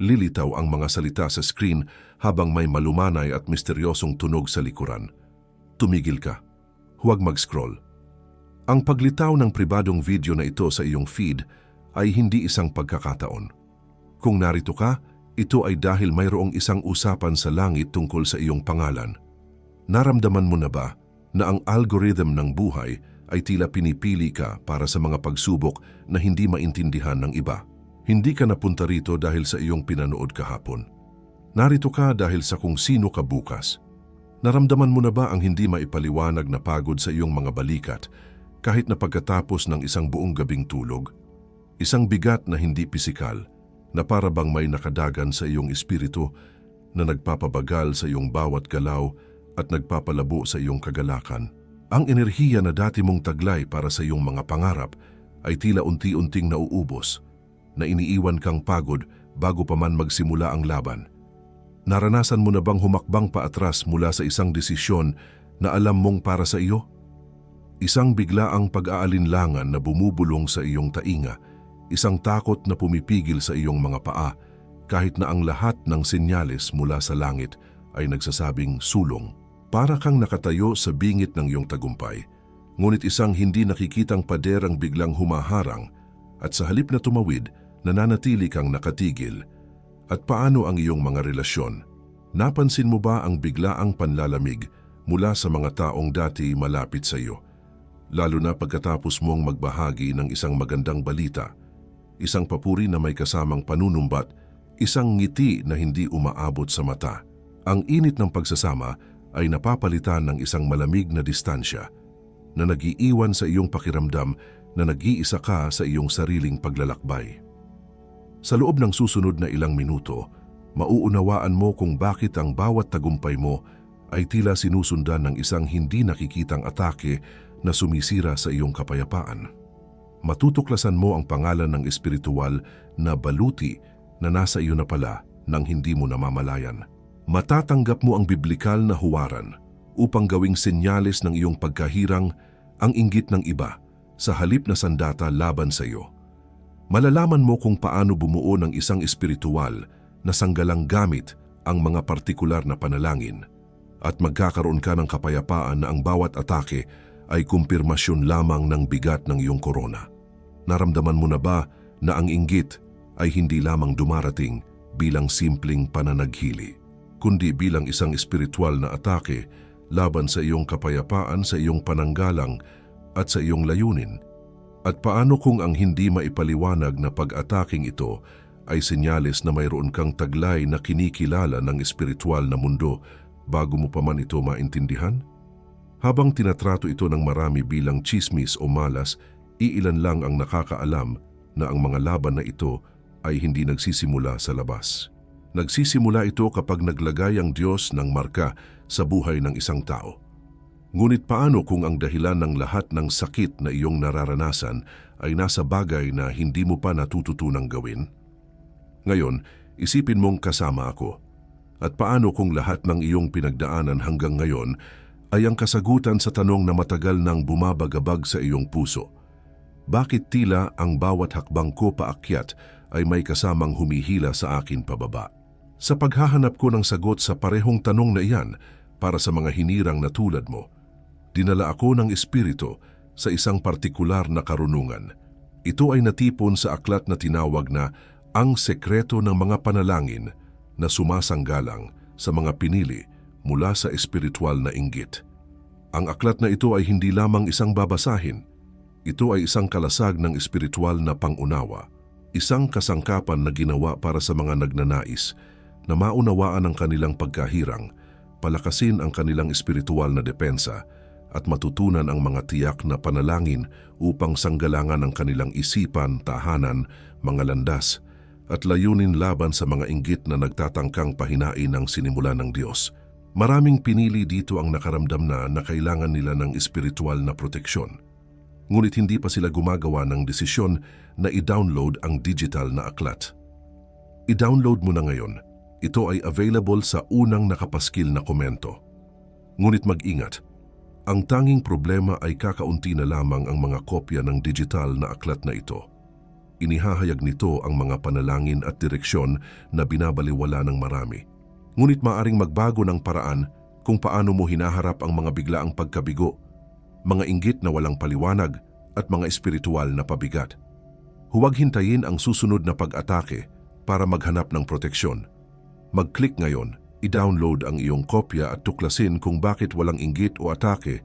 Lilitaw ang mga salita sa screen habang may malumanay at misteryosong tunog sa likuran. Tumigil ka. Huwag mag-scroll. Ang paglitaw ng pribadong video na ito sa iyong feed ay hindi isang pagkakataon. Kung narito ka, ito ay dahil mayroong isang usapan sa langit tungkol sa iyong pangalan. Naramdaman mo na ba na ang algorithm ng buhay ay tila pinipili ka para sa mga pagsubok na hindi maintindihan ng iba? Hindi ka napunta rito dahil sa iyong pinanood kahapon. Narito ka dahil sa kung sino ka bukas. Naramdaman mo na ba ang hindi maipaliwanag na pagod sa iyong mga balikat kahit na pagkatapos ng isang buong gabing tulog? Isang bigat na hindi pisikal, na para bang may nakadagan sa iyong espiritu na nagpapabagal sa iyong bawat galaw at nagpapalabo sa iyong kagalakan. Ang enerhiya na dati mong taglay para sa iyong mga pangarap ay tila unti-unting nauubos, na iniiwan kang pagod bago pa man magsimula ang laban. Naranasan mo na bang humakbang paatras mula sa isang desisyon na alam mong para sa iyo? Isang biglaang pag-aalinlangan na bumubulong sa iyong tainga, isang takot na pumipigil sa iyong mga paa kahit na ang lahat ng senyales mula sa langit ay nagsasabing sulong. Para kang nakatayo sa bingit ng iyong tagumpay, ngunit isang hindi nakikitang pader ang biglang humaharang at sa halip na tumawid, nananatili kang nakatigil. At paano ang iyong mga relasyon? Napansin mo ba ang biglaang panlalamig mula sa mga taong dati malapit sa iyo? Lalo na pagkatapos mong magbahagi ng isang magandang balita, isang papuri na may kasamang panunumbat, isang ngiti na hindi umaabot sa mata. Ang init ng pagsasama ay napapalitan ng isang malamig na distansya na nag-iiwan sa iyong pakiramdam na nag-iisa ka sa iyong sariling paglalakbay. Sa loob ng susunod na ilang minuto, mauunawaan mo kung bakit ang bawat tagumpay mo ay tila sinusundan ng isang hindi nakikitang atake na sumisira sa iyong kapayapaan. Matutuklasan mo ang pangalan ng espiritual na baluti na nasa iyo na pala nang hindi mo namamalayan. Matatanggap mo ang biblikal na huwaran upang gawing senyales ng iyong pagkahirang ang inggit ng iba sa halip na sandata laban sa iyo. Malalaman mo kung paano bumuo ng isang espiritual na sanggalang gamit ang mga partikular na panalangin at magkakaroon ka ng kapayapaan na ang bawat atake ay kumpirmasyon lamang ng bigat ng iyong korona. Naramdaman mo na ba na ang inggit ay hindi lamang dumarating bilang simpleng pananaghili, kundi bilang isang espiritual na atake laban sa iyong kapayapaan, sa iyong pananggalang at sa iyong layunin? At paano kung ang hindi maipaliwanag na pag-ataking ito ay senyales na mayroon kang taglay na kinikilala ng espiritual na mundo bago mo pa man ito maintindihan? Habang tinatrato ito ng marami bilang tsismis o malas, iilan lang ang nakakaalam na ang mga laban na ito ay hindi nagsisimula sa labas. Nagsisimula ito kapag naglagay ang Diyos ng marka sa buhay ng isang tao. Ngunit paano kung ang dahilan ng lahat ng sakit na iyong nararanasan ay nasa bagay na hindi mo pa natututunang gawin? Ngayon, isipin mong kasama ako. At paano kung lahat ng iyong pinagdaanan hanggang ngayon ay ang kasagutan sa tanong na matagal nang bumabagabag sa iyong puso? Bakit tila ang bawat hakbang ko paakyat ay may kasamang humihila sa akin pababa? Sa paghahanap ko ng sagot sa parehong tanong na iyan para sa mga hinirang na tulad mo, dinala ako ng Espiritu sa isang partikular na karunungan. Ito ay natipon sa aklat na tinawag na Ang Sekreto ng Mga Panalangin na sumasanggalang sa mga pinili mula sa espiritual na inggit. Ang aklat na ito ay hindi lamang isang babasahin. Ito ay isang kalasag ng espiritual na pangunawa, isang kasangkapan na ginawa para sa mga nagnanais na maunawaan ang kanilang pagkahirang, palakasin ang kanilang espiritual na depensa, at matutunan ang mga tiyak na panalangin upang sanggalangan ang kanilang isipan, tahanan, mga landas, at layunin laban sa mga inggit na nagtatangkang pahinain ang sinimulan ng Diyos. Maraming pinili dito ang nakaramdam na kailangan nila ng espiritual na proteksyon. Ngunit hindi pa sila gumagawa ng desisyon na i-download ang digital na aklat. I-download mo na ngayon. Ito ay available sa unang nakapaskil na komento. Ngunit mag-ingat. Ang tanging problema ay kakaunti na lamang ang mga kopya ng digital na aklat na ito. Inihahayag nito ang mga panalangin at direksyon na binabaliwala ng marami. Ngunit maaring magbago ng paraan kung paano mo hinaharap ang mga biglaang pagkabigo, mga inggit na walang paliwanag at mga espiritual na pabigat. Huwag hintayin ang susunod na pag-atake para maghanap ng proteksyon. Mag-click ngayon, i-download ang iyong kopya at tuklasin kung bakit walang inggit o atake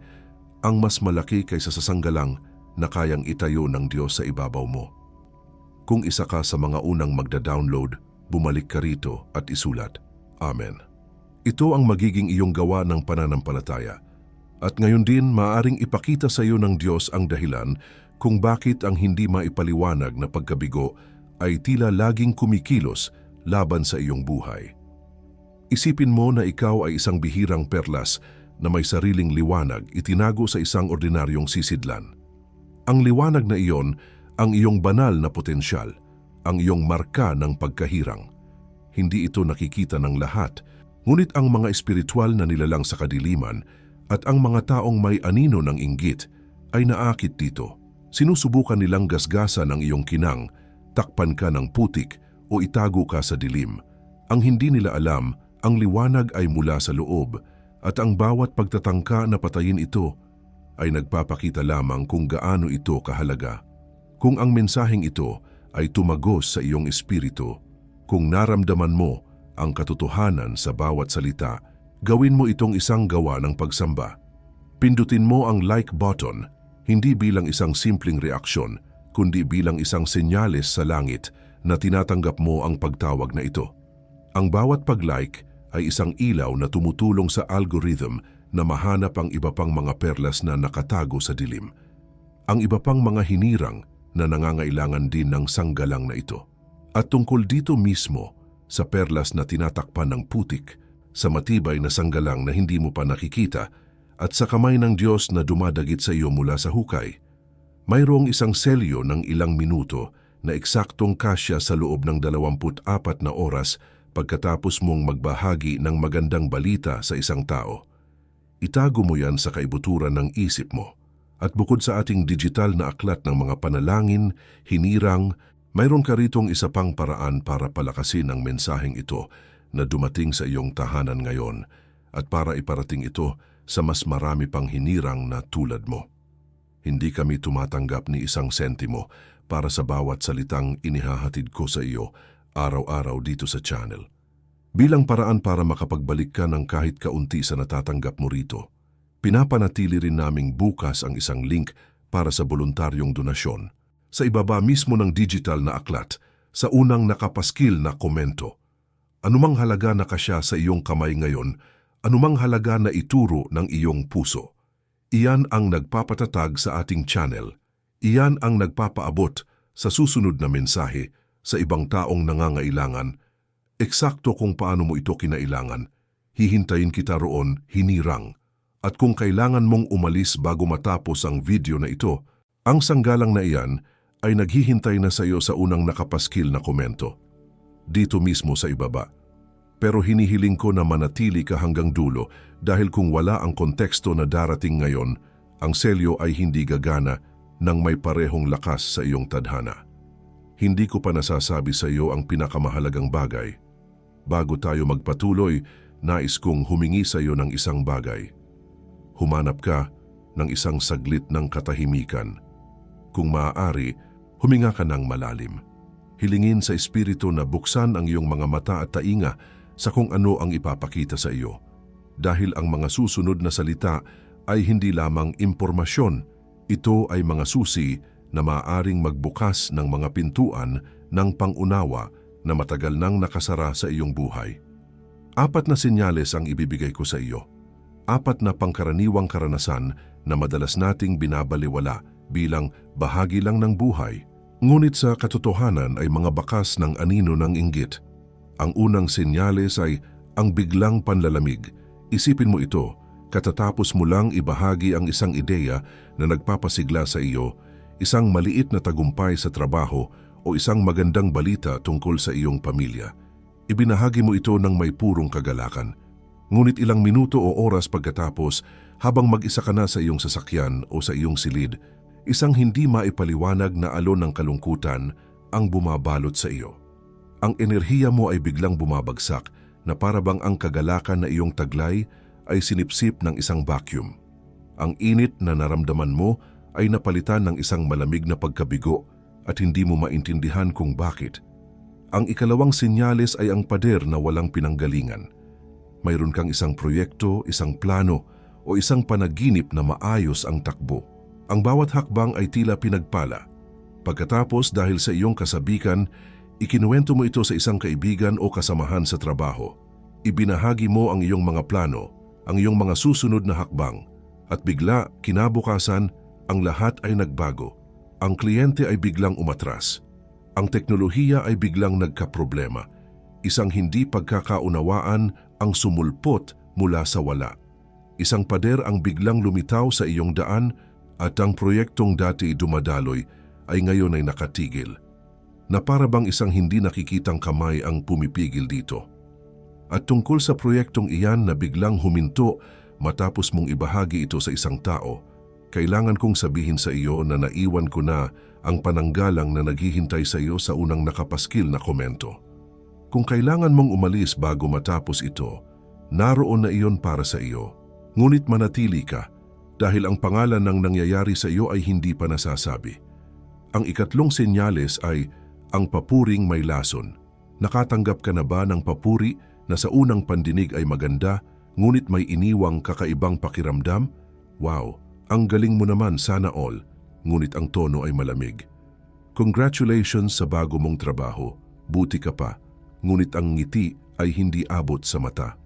ang mas malaki kaysa sa sanggalang na kayang itayo ng Diyos sa ibabaw mo. Kung isa ka sa mga unang magda-download, bumalik ka rito at isulat, Amen. Ito ang magiging iyong gawa ng pananampalataya. At ngayon din maaaring ipakita sa iyo ng Diyos ang dahilan kung bakit ang hindi maipaliwanag na pagkabigo ay tila laging kumikilos laban sa iyong buhay. Isipin mo na ikaw ay isang bihirang perlas na may sariling liwanag itinago sa isang ordinaryong sisidlan. Ang liwanag na iyon, ang iyong banal na potensyal, ang iyong marka ng pagkahirang. Hindi ito nakikita ng lahat, ngunit ang mga espiritual na nilalang sa kadiliman at ang mga taong may anino ng inggit ay naakit dito. Sinusubukan nilang gasgasan ang iyong kinang, takpan ka ng putik o itago ka sa dilim. Ang hindi nila alam, ang liwanag ay mula sa loob at ang bawat pagtatangka na patayin ito ay nagpapakita lamang kung gaano ito kahalaga. Kung ang mensaheng ito ay tumagos sa iyong espiritu, kung naramdaman mo ang katotohanan sa bawat salita, gawin mo itong isang gawa ng pagsamba. Pindutin mo ang like button, hindi bilang isang simpleng reaksyon, kundi bilang isang senyales sa langit na tinatanggap mo ang pagtawag na ito. Ang bawat pag-like ay isang ilaw na tumutulong sa algorithm na mahanap ang iba pang mga perlas na nakatago sa dilim. Ang iba pang mga hinirang na nangangailangan din ng sanggalang na ito. At tungkol dito mismo, sa perlas na tinatakpan ng putik, sa matibay na sanggalang na hindi mo pa nakikita, at sa kamay ng Diyos na dumadagit sa iyo mula sa hukay, mayroong isang selyo ng ilang minuto na eksaktong kasya sa loob ng 24 na oras pagkatapos mong magbahagi ng magandang balita sa isang tao. Itago mo yan sa kaibuturan ng isip mo. At bukod sa ating digital na aklat ng mga panalangin, hinirang, mayroon ka ritong isa pang paraan para palakasin ang mensaheng ito na dumating sa iyong tahanan ngayon at para iparating ito sa mas marami pang hinirang na tulad mo. Hindi kami tumatanggap ni isang sentimo para sa bawat salitang inihahatid ko sa iyo araw-araw dito sa channel. Bilang paraan para makapagbalik ka ng kahit kaunti sa natatanggap mo rito, pinapanatili rin naming bukas ang isang link para sa voluntaryong donasyon. Sa ibaba mismo ng digital na aklat, sa unang nakapaskil na komento. Anumang halaga na kasya sa iyong kamay ngayon, anumang halaga na ituro ng iyong puso. Iyan ang nagpapatatag sa ating channel. Iyan ang nagpapaabot sa susunod na mensahe sa ibang taong nangangailangan. Eksakto kung paano mo ito kinailangan. Hihintayin kita roon, hinirang. At kung kailangan mong umalis bago matapos ang video na ito, ang sanggalang na iyan ay naghihintay na sa iyo sa unang nakapaskil na komento. Dito mismo sa ibaba. Pero hinihiling ko na manatili ka hanggang dulo dahil kung wala ang konteksto na darating ngayon, ang selyo ay hindi gagana nang may parehong lakas sa iyong tadhana. Hindi ko pa nasasabi sa iyo ang pinakamahalagang bagay. Bago tayo magpatuloy, nais kong humingi sa iyo ng isang bagay. Humanap ka ng isang saglit ng katahimikan. Kung maaari, huminga ka ng malalim. Hilingin sa Espiritu na buksan ang iyong mga mata at tainga sa kung ano ang ipapakita sa iyo. Dahil ang mga susunod na salita ay hindi lamang impormasyon, ito ay mga susi na maaaring magbukas ng mga pintuan ng pangunawa na matagal nang nakasara sa iyong buhay. 4 na senyales ang ibibigay ko sa iyo. 4 na pangkaraniwang karanasan na madalas nating binabaliwala bilang bahagi lang ng buhay. Ngunit sa katotohanan ay mga bakas ng anino ng inggit. Ang unang senyales ay ang biglang panlalamig. Isipin mo ito, katatapos mo lang ibahagi ang isang ideya na nagpapasigla sa iyo, isang maliit na tagumpay sa trabaho o isang magandang balita tungkol sa iyong pamilya. Ibinahagi mo ito ng may purong kagalakan. Ngunit ilang minuto o oras pagkatapos, habang mag-isa ka na sa iyong sasakyan o sa iyong silid, isang hindi maipaliwanag na alon ng kalungkutan ang bumabalot sa iyo. Ang enerhiya mo ay biglang bumabagsak na parabang ang kagalakan na iyong taglay ay sinipsip ng isang vacuum. Ang init na naramdaman mo ay napalitan ng isang malamig na pagkabigo at hindi mo maintindihan kung bakit. Ang ikalawang senyales ay ang pader na walang pinanggalingan. Mayroon kang isang proyekto, isang plano o isang panaginip na maayos ang takbo. Ang bawat hakbang ay tila pinagpala. Pagkatapos dahil sa iyong kasabikan, ikinuwento mo ito sa isang kaibigan o kasamahan sa trabaho. Ibinahagi mo ang iyong mga plano, ang iyong mga susunod na hakbang, at bigla, kinabukasan, ang lahat ay nagbago. Ang kliyente ay biglang umatras. Ang teknolohiya ay biglang nagkaproblema. Isang hindi pagkakaunawaan ang sumulpot mula sa wala. Isang pader ang biglang lumitaw sa iyong daan at ang proyektong dati dumadaloy ay ngayon ay nakatigil. Na para bang isang hindi nakikitang kamay ang pumipigil dito. At tungkol sa proyektong iyan na biglang huminto matapos mong ibahagi ito sa isang tao, kailangan kong sabihin sa iyo na naiwan ko na ang pananggalang na naghihintay sa iyo sa unang nakapaskil na komento. Kung kailangan mong umalis bago matapos ito, naroon na iyon para sa iyo. Ngunit manatili ka dahil ang pangalan ng nangyayari sa iyo ay hindi pa nasasabi. Ang ikatlong senyales ay ang papuring may lason. Nakatanggap ka na ba ng papuri na sa unang pandinig ay maganda, ngunit may iniwang kakaibang pakiramdam? Wow, ang galing mo naman, sana all, ngunit ang tono ay malamig. Congratulations sa bago mong trabaho, buti ka pa, ngunit ang ngiti ay hindi abot sa mata.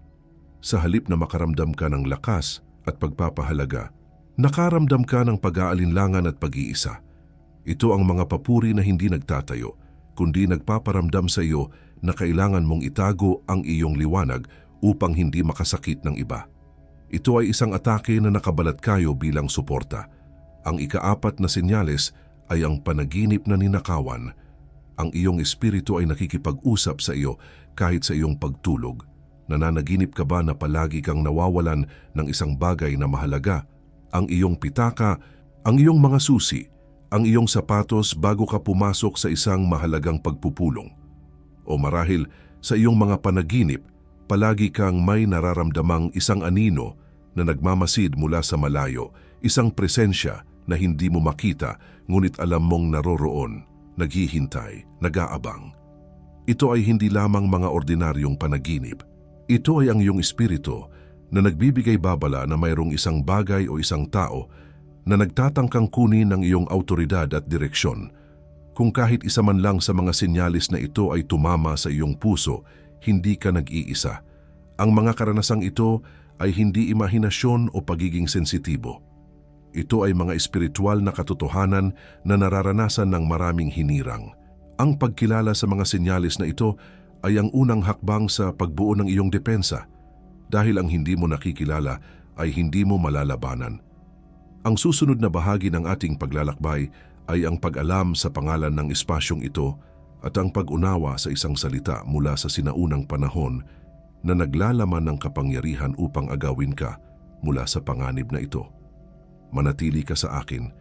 Sa halip na makaramdam ka ng lakas at pagpapahalaga, nakaramdam ka ng pag-aalinlangan at pag-iisa. Ito ang mga papuri na hindi nagtatayo, kundi nagpaparamdam sa iyo na kailangan mong itago ang iyong liwanag upang hindi makasakit ng iba. Ito ay isang atake na nakabalat kayo bilang suporta. Ang ikaapat na senyales ay ang panaginip na ninakawan. Ang iyong espiritu ay nakikipag-usap sa iyo kahit sa iyong pagtulog. Nananaginip ka ba na palagi kang nawawalan ng isang bagay na mahalaga? Ang iyong pitaka, ang iyong mga susi, ang iyong sapatos bago ka pumasok sa isang mahalagang pagpupulong. O marahil sa iyong mga panaginip, palagi kang may nararamdamang isang anino na nagmamasid mula sa malayo, isang presensya na hindi mo makita ngunit alam mong naroroon, naghihintay, nag-aabang. Ito ay hindi lamang mga ordinaryong panaginip. Ito ay ang iyong espiritu na nagbibigay babala na mayroong isang bagay o isang tao na nagtatangkang kunin ng iyong autoridad at direksyon. Kung kahit isa man lang sa mga senyalis na ito ay tumama sa iyong puso, hindi ka nag-iisa. Ang mga karanasang ito ay hindi imahinasyon o pagiging sensitibo. Ito ay mga espiritual na katotohanan na nararanasan ng maraming hinirang. Ang pagkilala sa mga senyalis na ito ay ang unang hakbang sa pagbuo ng iyong depensa, dahil ang hindi mo nakikilala ay hindi mo malalabanan. Ang susunod na bahagi ng ating paglalakbay ay ang pag-alam sa pangalan ng espasyong ito at ang pag-unawa sa isang salita mula sa sinaunang panahon na naglalaman ng kapangyarihan upang agawin ka mula sa panganib na ito. Manatili ka sa akin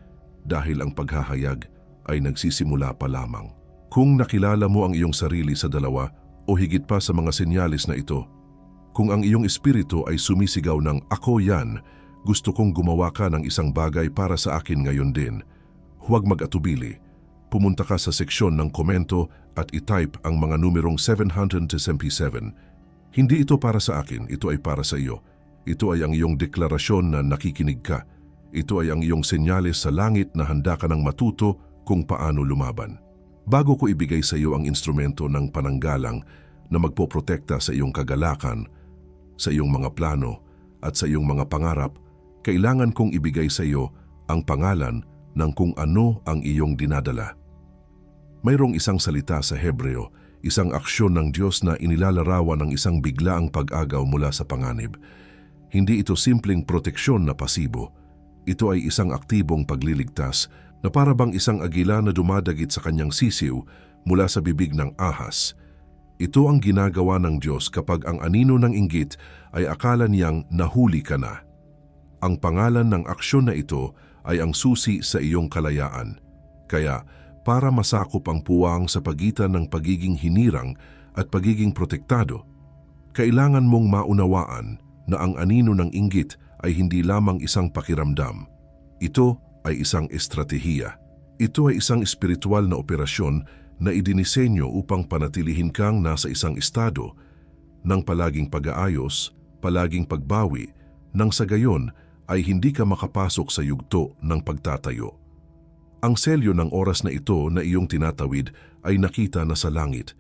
dahil ang paghahayag ay nagsisimula pa lamang. Kung nakilala mo ang iyong sarili sa dalawa o higit pa sa mga senyalis na ito, kung ang iyong espiritu ay sumisigaw ng "Ako yan, gusto kong gumawa ka ng isang bagay para sa akin ngayon din," huwag mag-atubili. Pumunta ka sa seksyon ng komento at i-type ang mga numerong 777. Hindi ito para sa akin, ito ay para sa iyo. Ito ay ang iyong deklarasyon na nakikinig ka. Ito ay ang iyong senyales sa langit na handa ka ng matuto kung paano lumaban. Bago ko ibigay sa iyo ang instrumento ng pananggalang na magpoprotekta sa iyong kagalakan, sa iyong mga plano at sa iyong mga pangarap, kailangan kong ibigay sa iyo ang pangalan ng kung ano ang iyong dinadala. Mayroong isang salita sa Hebreo, isang aksyon ng Diyos na inilalarawan ng isang biglaang pag-agaw mula sa panganib. Hindi ito simpleng proteksyon na pasibo. Ito ay isang aktibong pagliligtas na para bang isang agila na dumadagit sa kanyang sisiw mula sa bibig ng ahas. Ito ang ginagawa ng Diyos kapag ang anino ng inggit ay akala niyang nahuli ka na. Ang pangalan ng aksyon na ito ay ang susi sa iyong kalayaan. Kaya, para masakop ang puwang sa pagitan ng pagiging hinirang at pagiging protektado, kailangan mong maunawaan na ang anino ng inggit ay hindi lamang isang pakiramdam. Ito ay isang estratehiya. Ito ay isang espiritual na operasyon na idinisenyo upang panatilihin kang nasa isang estado ng palaging pag-aayos, palaging pagbawi, nang sa gayon ay hindi ka makapasok sa yugto ng pagtatayo. Ang selyo ng oras na ito na iyong tinatawid ay nakita na sa langit,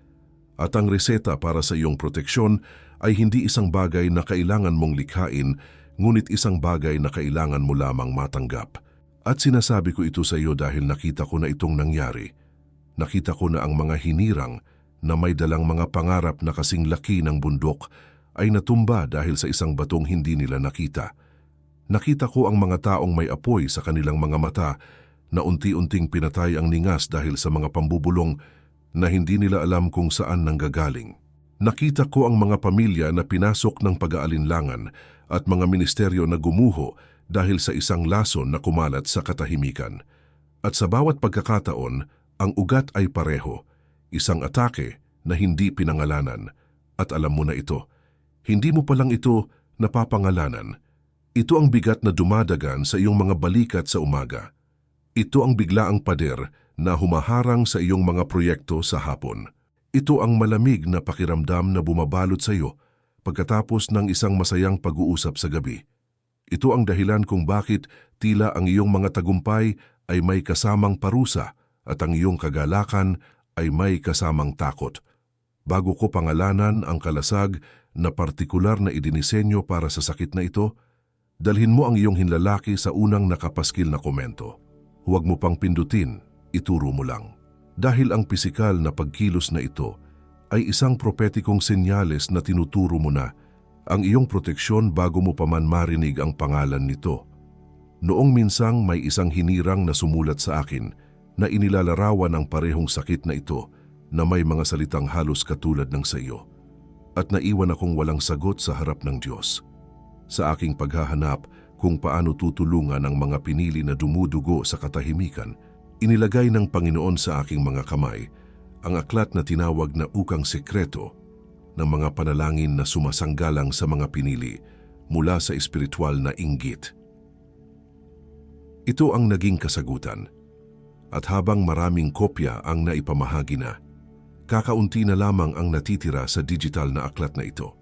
at ang reseta para sa iyong proteksyon ay hindi isang bagay na kailangan mong likhain, ngunit isang bagay na kailangan mo lamang matanggap. At sinasabi ko ito sa iyo dahil nakita ko na itong nangyari. Nakita ko na ang mga hinirang na may dalang mga pangarap na kasing laki ng bundok ay natumba dahil sa isang batong hindi nila nakita. Nakita ko ang mga taong may apoy sa kanilang mga mata na unti-unting pinatay ang ningas dahil sa mga pambubulong na hindi nila alam kung saan nanggagaling. Nakita ko ang mga pamilya na pinasok ng pag-aalinlangan at mga ministeryo na gumuho dahil sa isang lason na kumalat sa katahimikan. At sa bawat pagkakataon, ang ugat ay pareho, isang atake na hindi pinangalanan. At alam mo na ito, hindi mo palang ito napapangalanan. Ito ang bigat na dumadagan sa iyong mga balikat sa umaga. Ito ang biglaang pader na humaharang sa iyong mga proyekto sa hapon. Ito ang malamig na pakiramdam na bumabalot sa iyo pagkatapos ng isang masayang pag-uusap sa gabi. Ito ang dahilan kung bakit tila ang iyong mga tagumpay ay may kasamang parusa at ang iyong kagalakan ay may kasamang takot. Bago ko pangalanan ang kalasag na partikular na idinisenyo para sa sakit na ito, dalhin mo ang iyong hinlalaki sa unang nakapaskil na komento. Huwag mo pang pindutin, ituro mo lang. Dahil ang pisikal na pagkilos na ito ay isang propetikong senyales na tinuturo mo na ang iyong proteksyon bago mo pa man marinig ang pangalan nito. Noong minsang may isang hinirang na sumulat sa akin na inilalarawan ang parehong sakit na ito na may mga salitang halos katulad ng sa iyo. At naiwan akong walang sagot sa harap ng Diyos. Sa aking paghahanap kung paano tutulungan ang mga pinili na dumudugo sa katahimikan, inilagay ng Panginoon sa aking mga kamay ang aklat na tinawag na Ukang Sekreto ng mga panalangin na sumasanggalang sa mga pinili mula sa espiritual na inggit. Ito ang naging kasagutan. At habang maraming kopya ang naipamahagi na, kakaunti na lamang ang natitira sa digital na aklat na ito.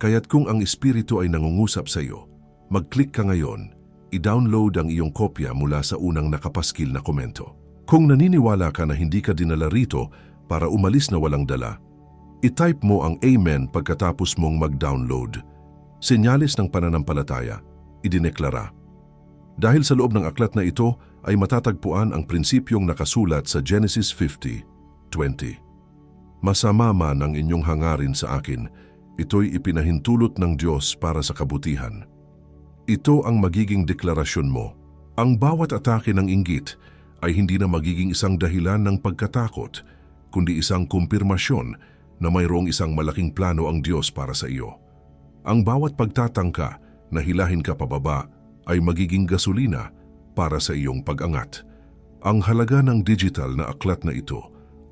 Kaya't kung ang espiritu ay nangungusap sa iyo, mag-click ka ngayon, i-download ang iyong kopya mula sa unang nakapaskil na komento. Kung naniniwala ka na hindi ka dinala rito para umalis na walang dala, i-type mo ang Amen pagkatapos mong mag-download. Senyales ng pananampalataya, idineklara. Dahil sa loob ng aklat na ito ay matatagpuan ang prinsipyong nakasulat sa Genesis 50:20. Masama man ang inyong hangarin sa akin, ito'y ipinahintulot ng Diyos para sa kabutihan. Ito ang magiging deklarasyon mo. Ang bawat atake ng inggit ay hindi na magiging isang dahilan ng pagkatakot, kundi isang kumpirmasyon na mayroong isang malaking plano ang Diyos para sa iyo. Ang bawat pagtatangka na hilahin ka pababa ay magiging gasolina para sa iyong pag-angat. Ang halaga ng digital na aklat na ito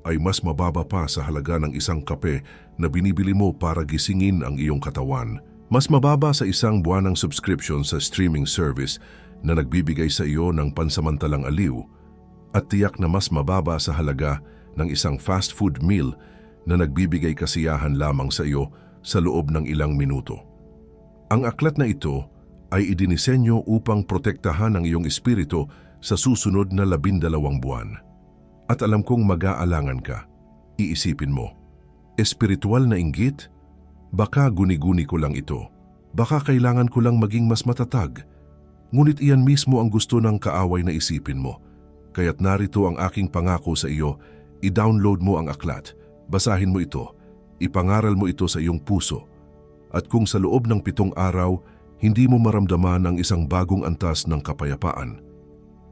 ay mas mababa pa sa halaga ng isang kape na binibili mo para gisingin ang iyong katawan. Mas mababa sa isang buwanang subscription sa streaming service na nagbibigay sa iyo ng pansamantalang aliw, at tiyak na mas mababa sa halaga ng isang fast food meal na nagbibigay kasiyahan lamang sa iyo sa loob ng ilang minuto. Ang aklat na ito ay idinisenyo upang protektahan ang iyong espiritu sa susunod na 12 buwan. At alam kong mag-aalangan ka. Iisipin mo, espiritual na inggit? Baka guni-guni ko lang ito. Baka kailangan ko lang maging mas matatag. Ngunit iyan mismo ang gusto ng kaaway na isipin mo. Kaya't narito ang aking pangako sa iyo, i-download mo ang aklat. Basahin mo ito, ipangaral mo ito sa iyong puso. At kung sa loob ng 7 araw, hindi mo maramdaman ang isang bagong antas ng kapayapaan,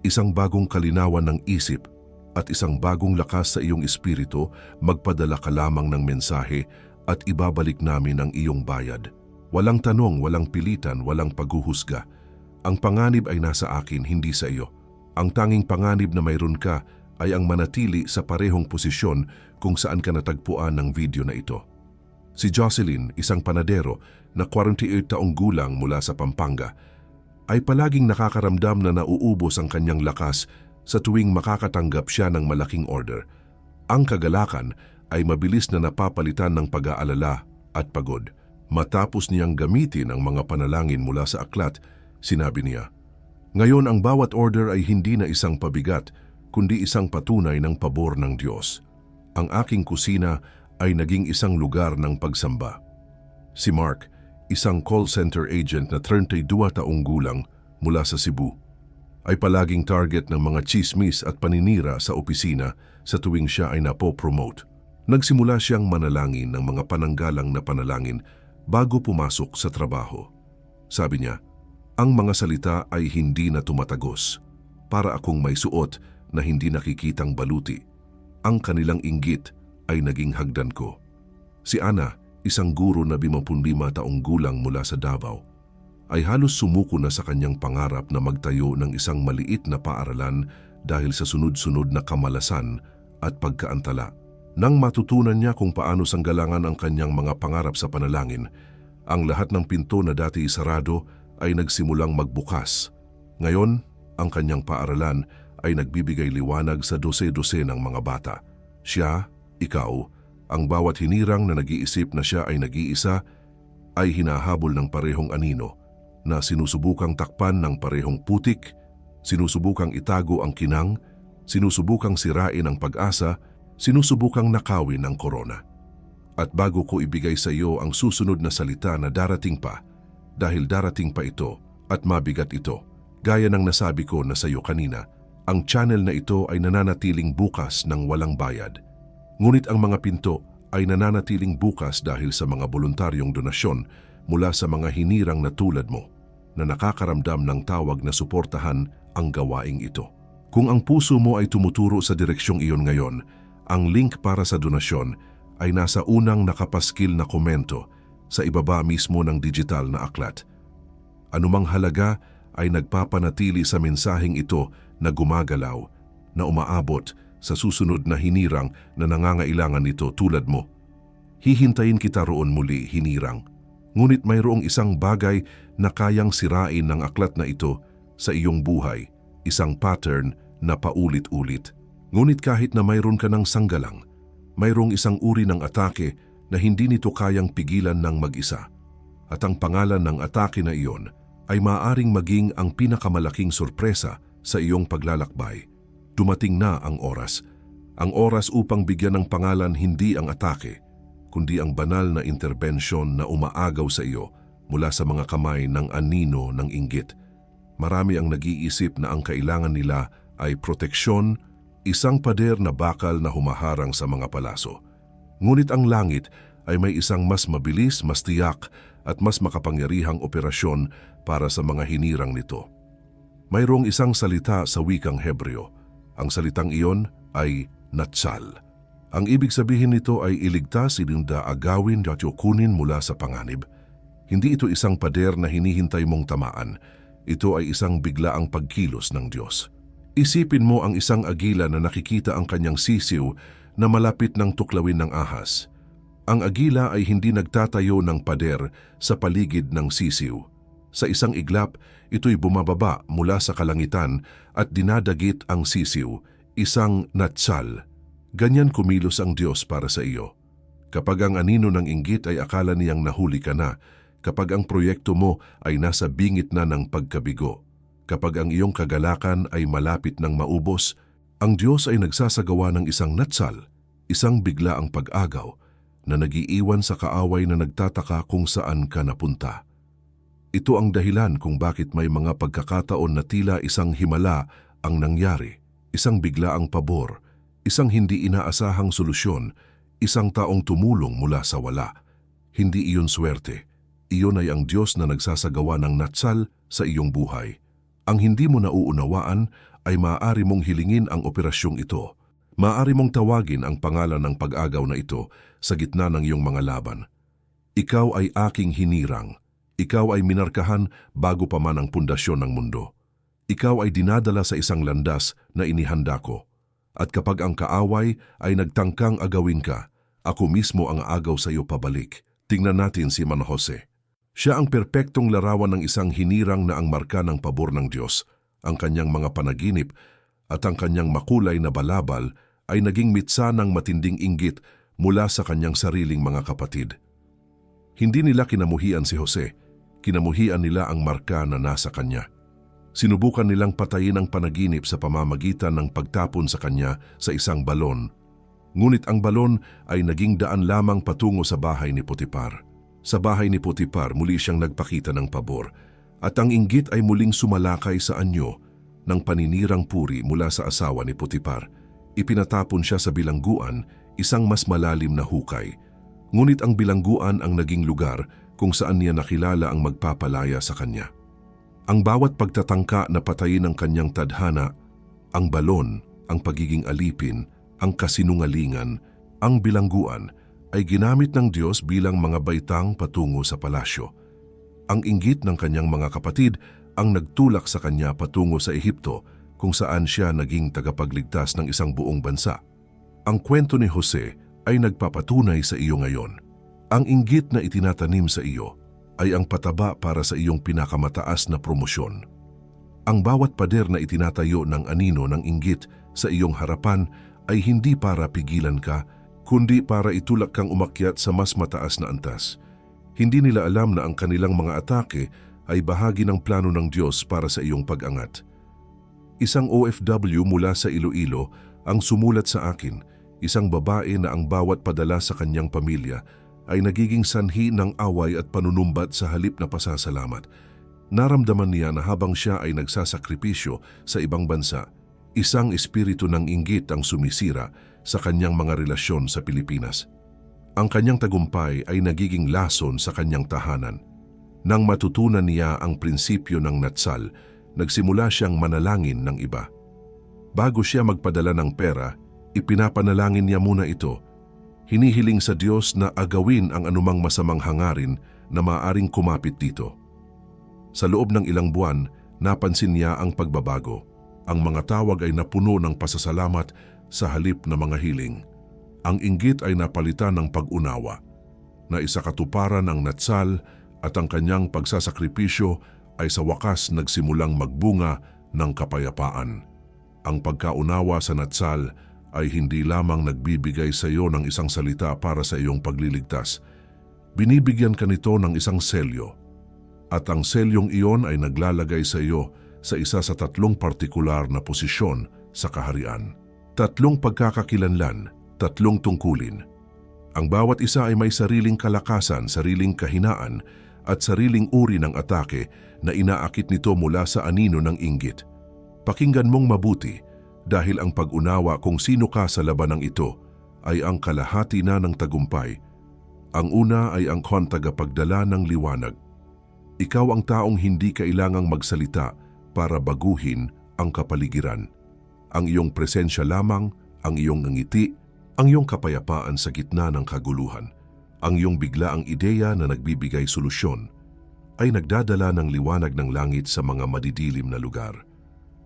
isang bagong kalinawan ng isip, at isang bagong lakas sa iyong espiritu, magpadala ka lamang ng mensahe at ibabalik namin ang iyong bayad. Walang tanong, walang pilitan, walang paghuhusga. Ang panganib ay nasa akin, hindi sa iyo. Ang tanging panganib na mayroon ka ay ang manatili sa parehong posisyon kung saan ka natagpuan ng video na ito. Si Jocelyn, isang panadero na 48 taong gulang mula sa Pampanga, ay palaging nakakaramdam na nauubos ang kanyang lakas sa tuwing makakatanggap siya ng malaking order. Ang kagalakan ay mabilis na napapalitan ng pag-aalala at pagod. Matapos niyang gamitin ang mga panalangin mula sa aklat, sinabi niya, "Ngayon ang bawat order ay hindi na isang pabigat, kundi isang patunay ng pabor ng Diyos. Ang aking kusina ay naging isang lugar ng pagsamba." Si Mark, isang call center agent na 32 taong gulang mula sa Cebu, ay palaging target ng mga chismis at paninira sa opisina sa tuwing siya ay napo-promote. Nagsimula siyang manalangin ng mga pananggalang na panalangin bago pumasok sa trabaho. Sabi niya, "Ang mga salita ay hindi na tumatagos. Para akong may suot na hindi nakikitang baluti. Ang kanilang inggit ay naging hagdan ko." Si Ana, isang guro na 55 taong gulang mula sa Davao, ay halos sumuko na sa kanyang pangarap na magtayo ng isang maliit na paaralan dahil sa sunod-sunod na kamalasan at pagkaantala. Nang matutunan niya kung paano sanggalangan ang kanyang mga pangarap sa panalangin, ang lahat ng pinto na dati sarado ay nagsimulang magbukas. Ngayon, ang kanyang paaralan ay nagbibigay liwanag sa dose-dose ng mga bata. Siya, ikaw, ang bawat hinirang na nag-iisip na siya ay nag-iisa, ay hinahabol ng parehong anino na sinusubukang takpan ng parehong putik, sinusubukang itago ang kinang, sinusubukang sirain ang pag-asa, sinusubukang nakawin ang korona. At bago ko ibigay sa iyo ang susunod na salita na darating pa, dahil darating pa ito at mabigat ito, gaya ng nasabi ko na sa iyo kanina, ang channel na ito ay nananatiling bukas ng walang bayad. Ngunit ang mga pinto ay nananatiling bukas dahil sa mga voluntaryong donasyon mula sa mga hinirang na tulad mo na nakakaramdam ng tawag na suportahan ang gawaing ito. Kung ang puso mo ay tumuturo sa direksyong iyon ngayon, ang link para sa donasyon ay nasa unang nakapaskil na komento sa ibaba mismo ng digital na aklat. Anumang halaga ay nagpapanatili sa mensaheng ito na gumagalaw, na umaabot sa susunod na hinirang na nangangailangan nito tulad mo. Hihintayin kita roon muli, hinirang. Ngunit mayroong isang bagay na kayang sirain ng aklat na ito sa iyong buhay, isang pattern na paulit-ulit. Ngunit kahit na mayroon ka ng sanggalang, mayroong isang uri ng atake na hindi nito kayang pigilan ng mag-isa. At ang pangalan ng atake na iyon ay maaaring maging ang pinakamalaking sorpresa sa iyong paglalakbay. Dumating na ang oras. Ang oras upang bigyan ng pangalan hindi ang atake, kundi ang banal na interbensyon na umaagaw sa iyo mula sa mga kamay ng anino ng inggit. Marami ang nag-iisip na ang kailangan nila ay proteksyon, isang pader na bakal na humaharang sa mga palaso. Ngunit ang langit ay may isang mas mabilis, mas tiyak at mas makapangyarihang operasyon para sa mga hinirang nito. Mayroong isang salita sa wikang Hebreo. Ang salitang iyon ay natsal. Ang ibig sabihin nito ay iligtas, ilinda, agawin at kunin mula sa panganib. Hindi ito isang pader na hinihintay mong tamaan. Ito ay isang biglaang pagkilos ng Diyos. Isipin mo ang isang agila na nakikita ang kanyang sisiw na malapit ng tuklawin ng ahas. Ang agila ay hindi nagtatayo ng pader sa paligid ng sisiw. Sa isang iglap, ito'y bumababa mula sa kalangitan at dinadagit ang sisiw, isang natsal. Ganyan kumilos ang Diyos para sa iyo. Kapag ang anino ng inggit ay akala niyang nahuli ka na, kapag ang proyekto mo ay nasa bingit na ng pagkabigo, kapag ang iyong kagalakan ay malapit ng maubos, ang Diyos ay nagsasagawa ng isang natsal, isang biglaang pag-agaw na nagiiwan sa kaaway na nagtataka kung saan ka napunta. Ito ang dahilan kung bakit may mga pagkakataon na tila isang himala ang nangyari, isang biglaang pabor, isang hindi inaasahang solusyon, isang taong tumulong mula sa wala. Hindi iyon swerte. Iyon ay ang Diyos na nagsasagawa ng natsal sa iyong buhay. Ang hindi mo nauunawaan ay maaari mong hilingin ang operasyong ito. Maaari mong tawagin ang pangalan ng pag-agaw na ito sa gitna ng iyong mga laban. Ikaw ay aking hinirang. Ikaw ay minarkahan bago pa man ang pundasyon ng mundo. Ikaw ay dinadala sa isang landas na inihanda ko. At kapag ang kaaway ay nagtangkang agawin ka, ako mismo ang aagaw sa iyo pabalik. Tingnan natin si Man Jose. Siya ang perpektong larawan ng isang hinirang na ang marka ng pabor ng Diyos. Ang kanyang mga panaginip at ang kanyang makulay na balabal ay naging mitsa ng matinding inggit mula sa kanyang sariling mga kapatid. Hindi nila kinamuhian si Jose, kinamuhian nila ang marka na nasa kanya. Sinubukan nilang patayin ang panaginip sa pamamagitan ng pagtapon sa kanya sa isang balon. Ngunit ang balon ay naging daan lamang patungo sa bahay ni Potipar. Sa bahay ni Potipar, muli siyang nagpakita ng pabor, at ang inggit ay muling sumalakay sa anyo ng paninirang puri mula sa asawa ni Potipar. Ipinatapon siya sa bilangguan, isang mas malalim na hukay. Ngunit ang bilangguan ang naging lugar kung saan niya nakilala ang magpapalaya sa kanya. Ang bawat pagtatangka na patayin ang kanyang tadhana, ang balon, ang pagiging alipin, ang kasinungalingan, ang bilangguan, ay ginamit ng Diyos bilang mga baitang patungo sa palasyo. Ang inggit ng kanyang mga kapatid ang nagtulak sa kanya patungo sa Ehipto, kung saan siya naging tagapagligtas ng isang buong bansa. Ang kwento ni Jose ay nagpapatunay sa iyo ngayon. Ang inggit na itinatanim sa iyo ay ang pataba para sa iyong pinakamataas na promosyon. Ang bawat pader na itinatayo ng anino ng inggit sa iyong harapan ay hindi para pigilan ka, kundi para itulak kang umakyat sa mas mataas na antas. Hindi nila alam na ang kanilang mga atake ay bahagi ng plano ng Diyos para sa iyong pag-angat. Isang OFW mula sa Iloilo ang sumulat sa akin, isang babae na ang bawat padala sa kanyang pamilya ay nagiging sanhi ng away at panunumbat sa halip na pasasalamat. Naramdaman niya na habang siya ay nagsasakripisyo sa ibang bansa, isang espiritu ng inggit ang sumisira sa kanyang mga relasyon sa Pilipinas. Ang kanyang tagumpay ay nagiging lason sa kanyang tahanan. Nang matutunan niya ang prinsipyo ng natsal, nagsimula siyang manalangin ng iba. Bago siya magpadala ng pera, ipinapanalangin niya muna ito. Hinihiling sa Diyos na agawin ang anumang masamang hangarin na maaaring kumapit dito. Sa loob ng ilang buwan, napansin niya ang pagbabago. Ang mga tawag ay napuno ng pasasalamat sa halip na mga hiling. Ang inggit ay napalitan ng pag-unawa, na isakatuparan ng natsal at ang kanyang pagsasakripisyo ay sa wakas nagsimulang magbunga ng kapayapaan. Ang pagkaunawa sa natsal ay hindi lamang nagbibigay sa iyo ng isang salita para sa iyong pagliligtas. Binibigyan ka nito ng isang selyo. At ang selyong iyon ay naglalagay sa iyo sa isa sa 3 partikular na posisyon sa kaharian. 3 pagkakakilanlan, 3 tungkulin. Ang bawat isa ay may sariling kalakasan, sariling kahinaan, at sariling uri ng atake na inaakit nito mula sa anino ng inggit. Pakinggan mong mabuti, dahil ang pag-unawa kung sino ka sa labanang ito ay ang kalahati na ng tagumpay. Ang una ay ang tagapagdala ng liwanag. Ikaw ang taong hindi kailangang magsalita para baguhin ang kapaligiran. Ang iyong presensya lamang, ang iyong ngiti, ang iyong kapayapaan sa gitna ng kaguluhan, ang iyong biglaang ideya na nagbibigay solusyon, ay nagdadala ng liwanag ng langit sa mga madidilim na lugar.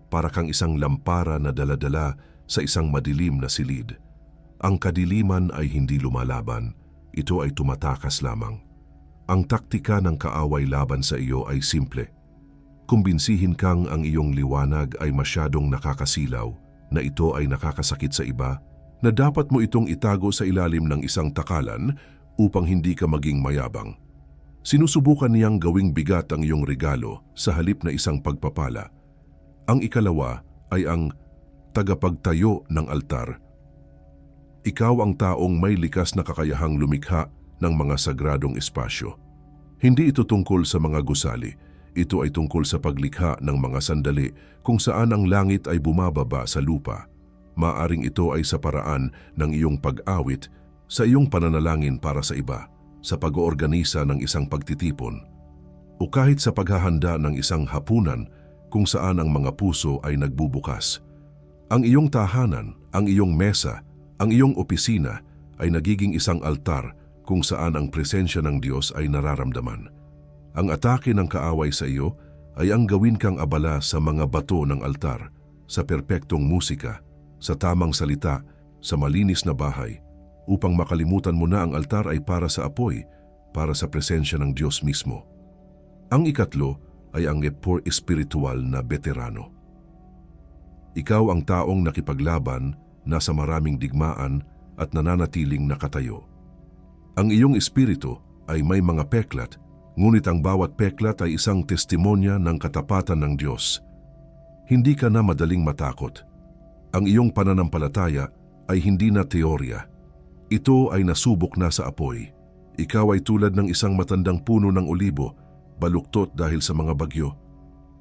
Para kang isang lampara na daladala sa isang madilim na silid. Ang kadiliman ay hindi lumalaban, ito ay tumatakas lamang. Ang taktika ng kaaway laban sa iyo ay simple. Kumbinsihin kang ang iyong liwanag ay masyadong nakakasilaw, na ito ay nakakasakit sa iba, na dapat mo itong itago sa ilalim ng isang takalan upang hindi ka maging mayabang. Sinusubukan niyang gawing bigat ang iyong regalo sa halip na isang pagpapala. Ang ikalawa ay ang tagapagtayo ng altar. Ikaw ang taong may likas na kakayahang lumikha ng mga sagradong espasyo. Hindi ito tungkol sa mga gusali, ito ay tungkol sa paglikha ng mga sandali kung saan ang langit ay bumababa sa lupa. Maaring ito ay sa paraan ng iyong pag-awit, sa iyong pananalangin para sa iba, sa pag-oorganisa ng isang pagtitipon, o kahit sa paghahanda ng isang hapunan kung saan ang mga puso ay nagbubukas. Ang iyong tahanan, ang iyong mesa, ang iyong opisina ay nagiging isang altar kung saan ang presensya ng Diyos ay nararamdaman. Ang atake ng kaaway sa iyo ay ang gawin kang abala sa mga bato ng altar, sa perpektong musika, sa tamang salita, sa malinis na bahay, upang makalimutan mo na ang altar ay para sa apoy, para sa presensya ng Diyos mismo. Ang ikatlo ay ang epor espiritual na veterano. Ikaw ang taong nakipaglaban, nasa maraming digmaan at nananatiling nakatayo. Ang iyong espiritu ay may mga peklat, ngunit ang bawat peklat ay isang testimonya ng katapatan ng Diyos. Hindi ka na madaling matakot. Ang iyong pananampalataya ay hindi na teorya. Ito ay nasubok na sa apoy. Ikaw ay tulad ng isang matandang puno ng olibo, baluktot dahil sa mga bagyo.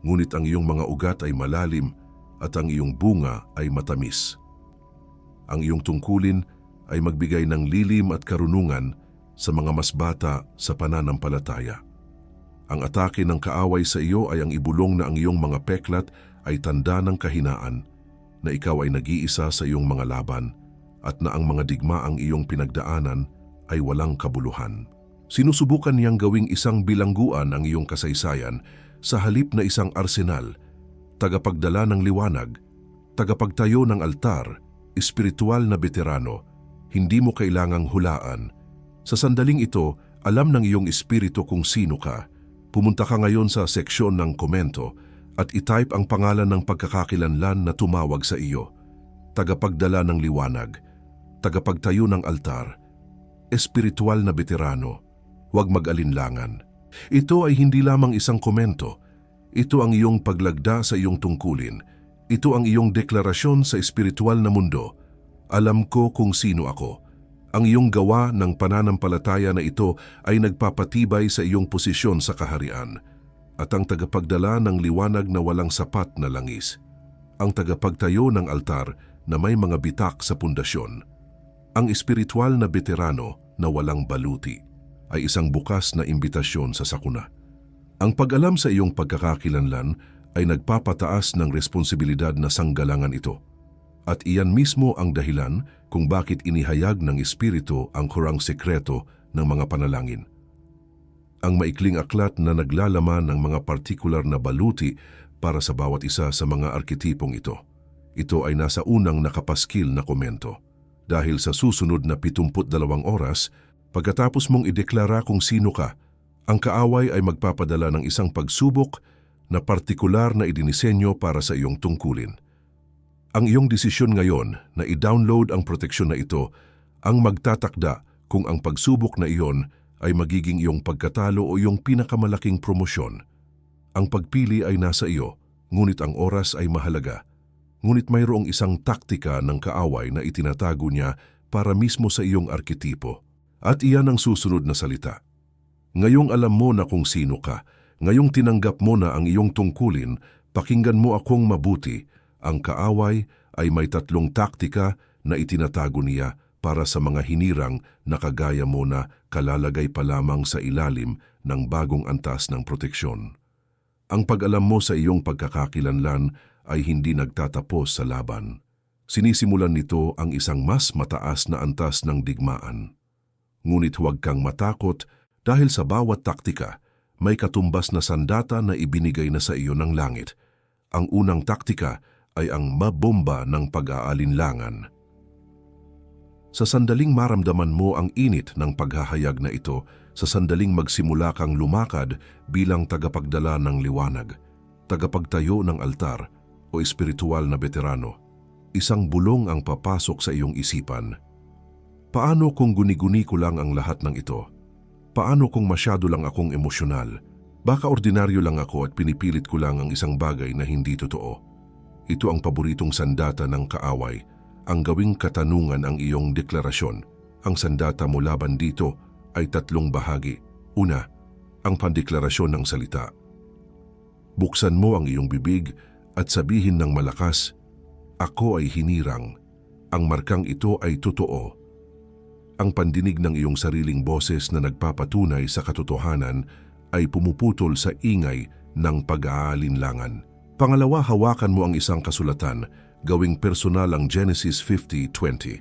Ngunit ang iyong mga ugat ay malalim at ang iyong bunga ay matamis. Ang iyong tungkulin ay magbigay ng lilim at karunungan sa mga mas bata sa pananampalataya. Ang atake ng kaaway sa iyo ay ang ibulong na ang iyong mga peklat ay tanda ng kahinaan, na ikaw ay nag-iisa sa iyong mga laban at na ang mga digmaang iyong pinagdaanan ay walang kabuluhan. Sinusubukan niyang gawing isang bilangguan ang iyong kasaysayan sa halip na isang arsenal, tagapagdala ng liwanag, tagapagtayo ng altar, espiritual na veterano. Hindi mo kailangang hulaan. Sa sandaling ito, alam ng iyong espiritu kung sino ka. Pumunta ka ngayon sa seksyon ng komento at itype ang pangalan ng pagkakakilanlan na tumawag sa iyo. Tagapagdala ng liwanag, tagapagtayo ng altar, espiritual na veterano. Huwag mag-alinlangan. Ito ay hindi lamang isang komento. Ito ang iyong paglagda sa iyong tungkulin. Ito ang iyong deklarasyon sa espiritual na mundo. Alam ko kung sino ako. Ang iyong gawa ng pananampalataya na ito ay nagpapatibay sa iyong posisyon sa kaharian at ang tagapagdala ng liwanag na walang sapat na langis. Ang tagapagtayo ng altar na may mga bitak sa pundasyon. Ang espiritual na veterano na walang baluti ay isang bukas na imbitasyon sa sakuna. Ang pag-alam sa iyong pagkakakilanlan ay nagpapataas ng responsibilidad na sanggalangan ito. At iyan mismo ang dahilan kung bakit inihayag ng Espiritu ang kurang sekreto ng mga panalangin. Ang maikling aklat na naglalaman ng mga partikular na baluti para sa bawat isa sa mga arketipong ito. Ito ay nasa unang nakapaskil na komento. Dahil sa susunod na 72 oras, pagkatapos mong ideklara kung sino ka, ang kaaway ay magpapadala ng isang pagsubok na partikular na idinisenyo para sa iyong tungkulin. Ang iyong desisyon ngayon na i-download ang proteksyon na ito ang magtatakda kung ang pagsubok na iyon ay magiging iyong pagkatalo o iyong pinakamalaking promosyon. Ang pagpili ay nasa iyo, ngunit ang oras ay mahalaga. Ngunit mayroong isang taktika ng kaaway na itinatago niya para mismo sa iyong arketipo. At iyan ang susunod na salita. Ngayong alam mo na kung sino ka, ngayong tinanggap mo na ang iyong tungkulin, pakinggan mo akong mabuti. Ang kaaway ay may 3 taktika na itinatago niya para sa mga hinirang na kagaya mo na kalalagay pa lamang sa ilalim ng bagong antas ng proteksyon. Ang pag-alam mo sa iyong pagkakakilanlan ay hindi nagtatapos sa laban. Sinisimulan nito ang isang mas mataas na antas ng digmaan. Ngunit huwag kang matakot dahil sa bawat taktika may katumbas na sandata na ibinigay na sa iyo ng langit. Ang unang taktika ay ang mabomba ng pag-aalinlangan. Sa sandaling maramdaman mo ang init ng paghahayag na ito, sa sandaling magsimula kang lumakad bilang tagapagdala ng liwanag, tagapagtayo ng altar o espiritual na veterano, isang bulong ang papasok sa iyong isipan. Paano kung guni-guni ko lang ang lahat ng ito? Paano kung masyado lang akong emosyonal? Baka ordinaryo lang ako at pinipilit ko lang ang isang bagay na hindi totoo. Ito ang paboritong sandata ng kaaway, ang gawing katanungan ang iyong deklarasyon. Ang sandata mo laban dito ay 3 bahagi. Una, ang pandeklarasyon ng salita. Buksan mo ang iyong bibig at sabihin ng malakas, "Ako ay hinirang. Ang markang ito ay totoo." Ang pandinig ng iyong sariling boses na nagpapatunay sa katotohanan ay pumuputol sa ingay ng pag-aalinlangan. Pangalawa, hawakan mo ang isang kasulatan, gawing personal ang Genesis 50:20.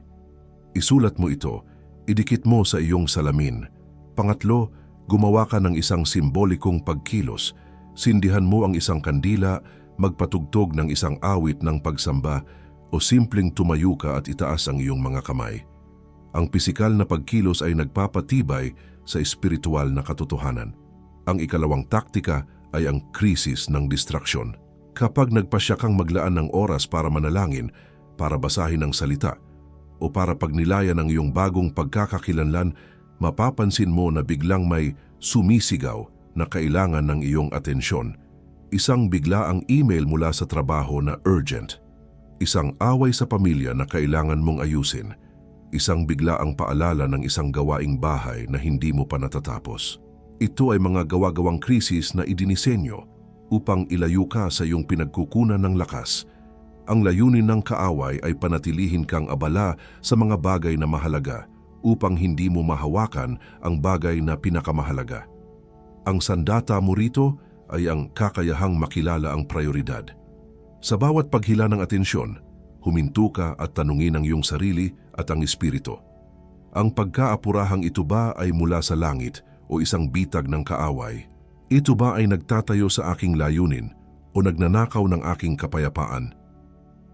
Isulat mo ito, idikit mo sa iyong salamin. Pangatlo, gumawa ka ng isang simbolikong pagkilos, sindihan mo ang isang kandila, magpatugtog ng isang awit ng pagsamba, o simpleng tumayo ka at itaas ang iyong mga kamay. Ang pisikal na pagkilos ay nagpapatibay sa espiritual na katotohanan. Ang ikalawang taktika ay ang krisis ng distraksyon. Kapag nagpasya kang maglaan ng oras para manalangin, para basahin ang salita, o para pagnilayan ang iyong bagong pagkakakilanlan, mapapansin mo na biglang may sumisigaw na kailangan ng iyong atensyon. Isang biglaang email mula sa trabaho na urgent. Isang away sa pamilya na kailangan mong ayusin. Isang biglaang paalala ng isang gawaing bahay na hindi mo pa natatapos. Ito ay mga gawa-gawang krisis na idinisenyo upang ilayo ka sa iyong pinagkukunan ng lakas. Ang layunin ng kaaway ay panatilihin kang abala sa mga bagay na mahalaga upang hindi mo mahawakan ang bagay na pinakamahalaga. Ang sandata mo rito ay ang kakayahang makilala ang prioridad. Sa bawat paghila ng atensyon, huminto ka at tanungin ang iyong sarili at ang espiritu. Ang pagkaapurahang ito ba ay mula sa langit o isang bitag ng kaaway? Ito ba ay nagtatayo sa aking layunin o nagnanakaw ng aking kapayapaan?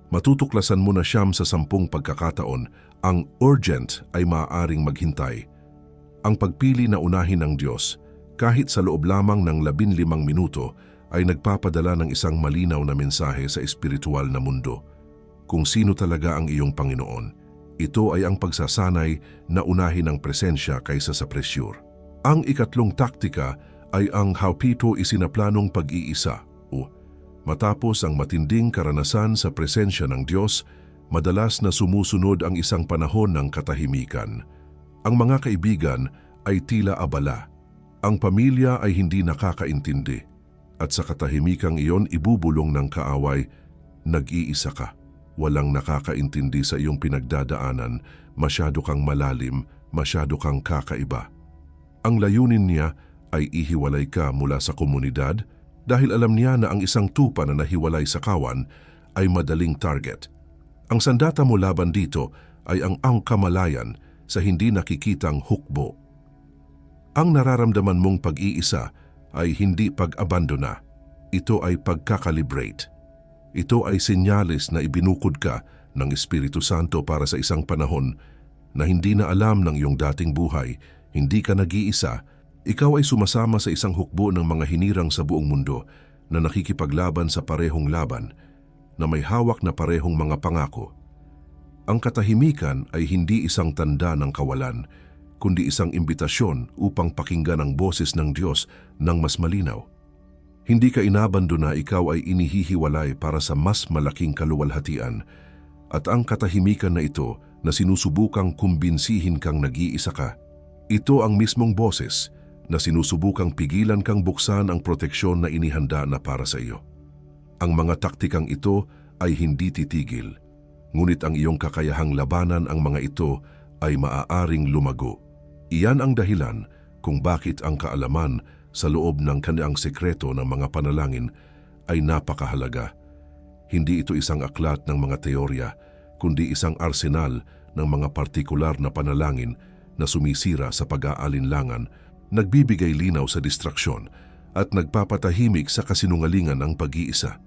Matutuklasan mo na 9 sa 10 pagkakataon, ang urgent ay maaaring maghintay. Ang pagpili na unahin ng Diyos, kahit sa loob lamang ng 15 minuto, ay nagpapadala ng isang malinaw na mensahe sa espiritual na mundo. Kung sino talaga ang iyong Panginoon, ito ay ang pagsasanay na unahin ang presensya kaysa sa presyur. Ang ikatlong taktika ay ang hapito isinaplanong pag-iisa o matapos ang matinding karanasan sa presensya ng Diyos, madalas na sumusunod ang isang panahon ng katahimikan. Ang mga kaibigan ay tila abala. Ang pamilya ay hindi nakakaintindi. At sa katahimikang iyon ibubulong ng kaaway, nag-iisa ka. Walang nakakaintindi sa iyong pinagdadaanan, masyado kang malalim, masyado kang kakaiba. Ang layunin niya ay ihiwalay ka mula sa komunidad dahil alam niya na ang isang tupa na nahiwalay sa kawan ay madaling target. Ang sandata mo laban dito ay ang kamalayan sa hindi nakikitang hukbo. Ang nararamdaman mong pag-iisa ay hindi pag-abandona. Ito ay pagkakalibrate. Ito ay senyales na ibinukod ka ng Espiritu Santo para sa isang panahon na hindi na alam ng iyong dating buhay, hindi ka nag-iisa, ikaw ay sumasama sa isang hukbo ng mga hinirang sa buong mundo na nakikipaglaban sa parehong laban, na may hawak na parehong mga pangako. Ang katahimikan ay hindi isang tanda ng kawalan, kundi isang imbitasyon upang pakinggan ang boses ng Diyos ng mas malinaw. Hindi ka inabandona, ikaw ay inihihiwalay para sa mas malaking kaluwalhatian. At ang katahimikan na ito na sinusubukang kumbinsihin kang nag-iisa ka, ito ang mismong boses na sinusubukang pigilan kang buksan ang proteksyon na inihanda na para sa iyo. Ang mga taktikang ito ay hindi titigil, ngunit ang iyong kakayahang labanan ang mga ito ay maaaring lumago. Iyan ang dahilan kung bakit ang kaalaman sa loob ng kanilang sekreto ng mga panalangin ay napakahalaga. Hindi ito isang aklat ng mga teorya, kundi isang arsenal ng mga partikular na panalangin na sumisira sa pag-aalinlangan, nagbibigay linaw sa distraksyon at nagpapatahimik sa kasinungalingan ng pag-iisa.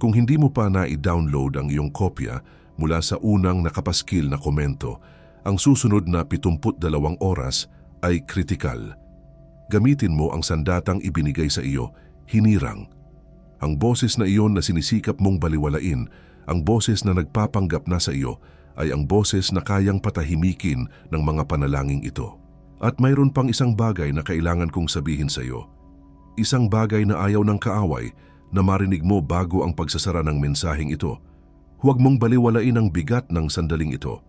Kung hindi mo pa na-download ang iyong kopya mula sa unang nakapaskil na komento, ang susunod na 72 oras ay kritikal. Gamitin mo ang sandatang ibinigay sa iyo, hinirang. Ang boses na iyon na sinisikap mong baliwalain, ang boses na nagpapanggap na sa iyo, ay ang boses na kayang patahimikin ng mga panalangin ito. At mayroon pang isang bagay na kailangan kong sabihin sa iyo. Isang bagay na ayaw ng kaaway na marinig mo bago ang pagsasara ng mensaheng ito. Huwag mong baliwalain ang bigat ng sandaling ito.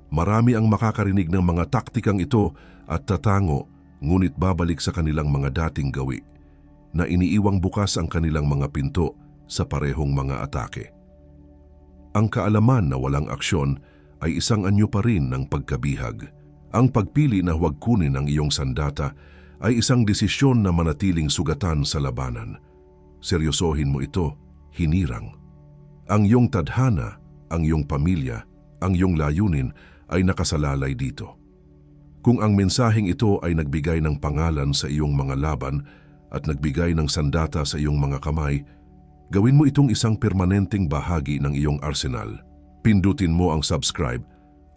Marami ang makakarinig ng mga taktikang ito at tatango, ngunit babalik sa kanilang mga dating gawi, na iniiwang bukas ang kanilang mga pinto sa parehong mga atake. Ang kaalaman na walang aksyon ay isang anyo pa rin ng pagkabihag. Ang pagpili na huwag kunin ang iyong sandata ay isang desisyon na manatiling sugatan sa labanan. Seryosohin mo ito, hinirang. Ang iyong tadhana, ang iyong pamilya, ang iyong layunin ay nakasalalay dito. Kung ang mensaheng ito ay nagbigay ng pangalan sa iyong mga laban at nagbigay ng sandata sa iyong mga kamay, gawin mo itong isang permanenteng bahagi ng iyong arsenal. Pindutin mo ang subscribe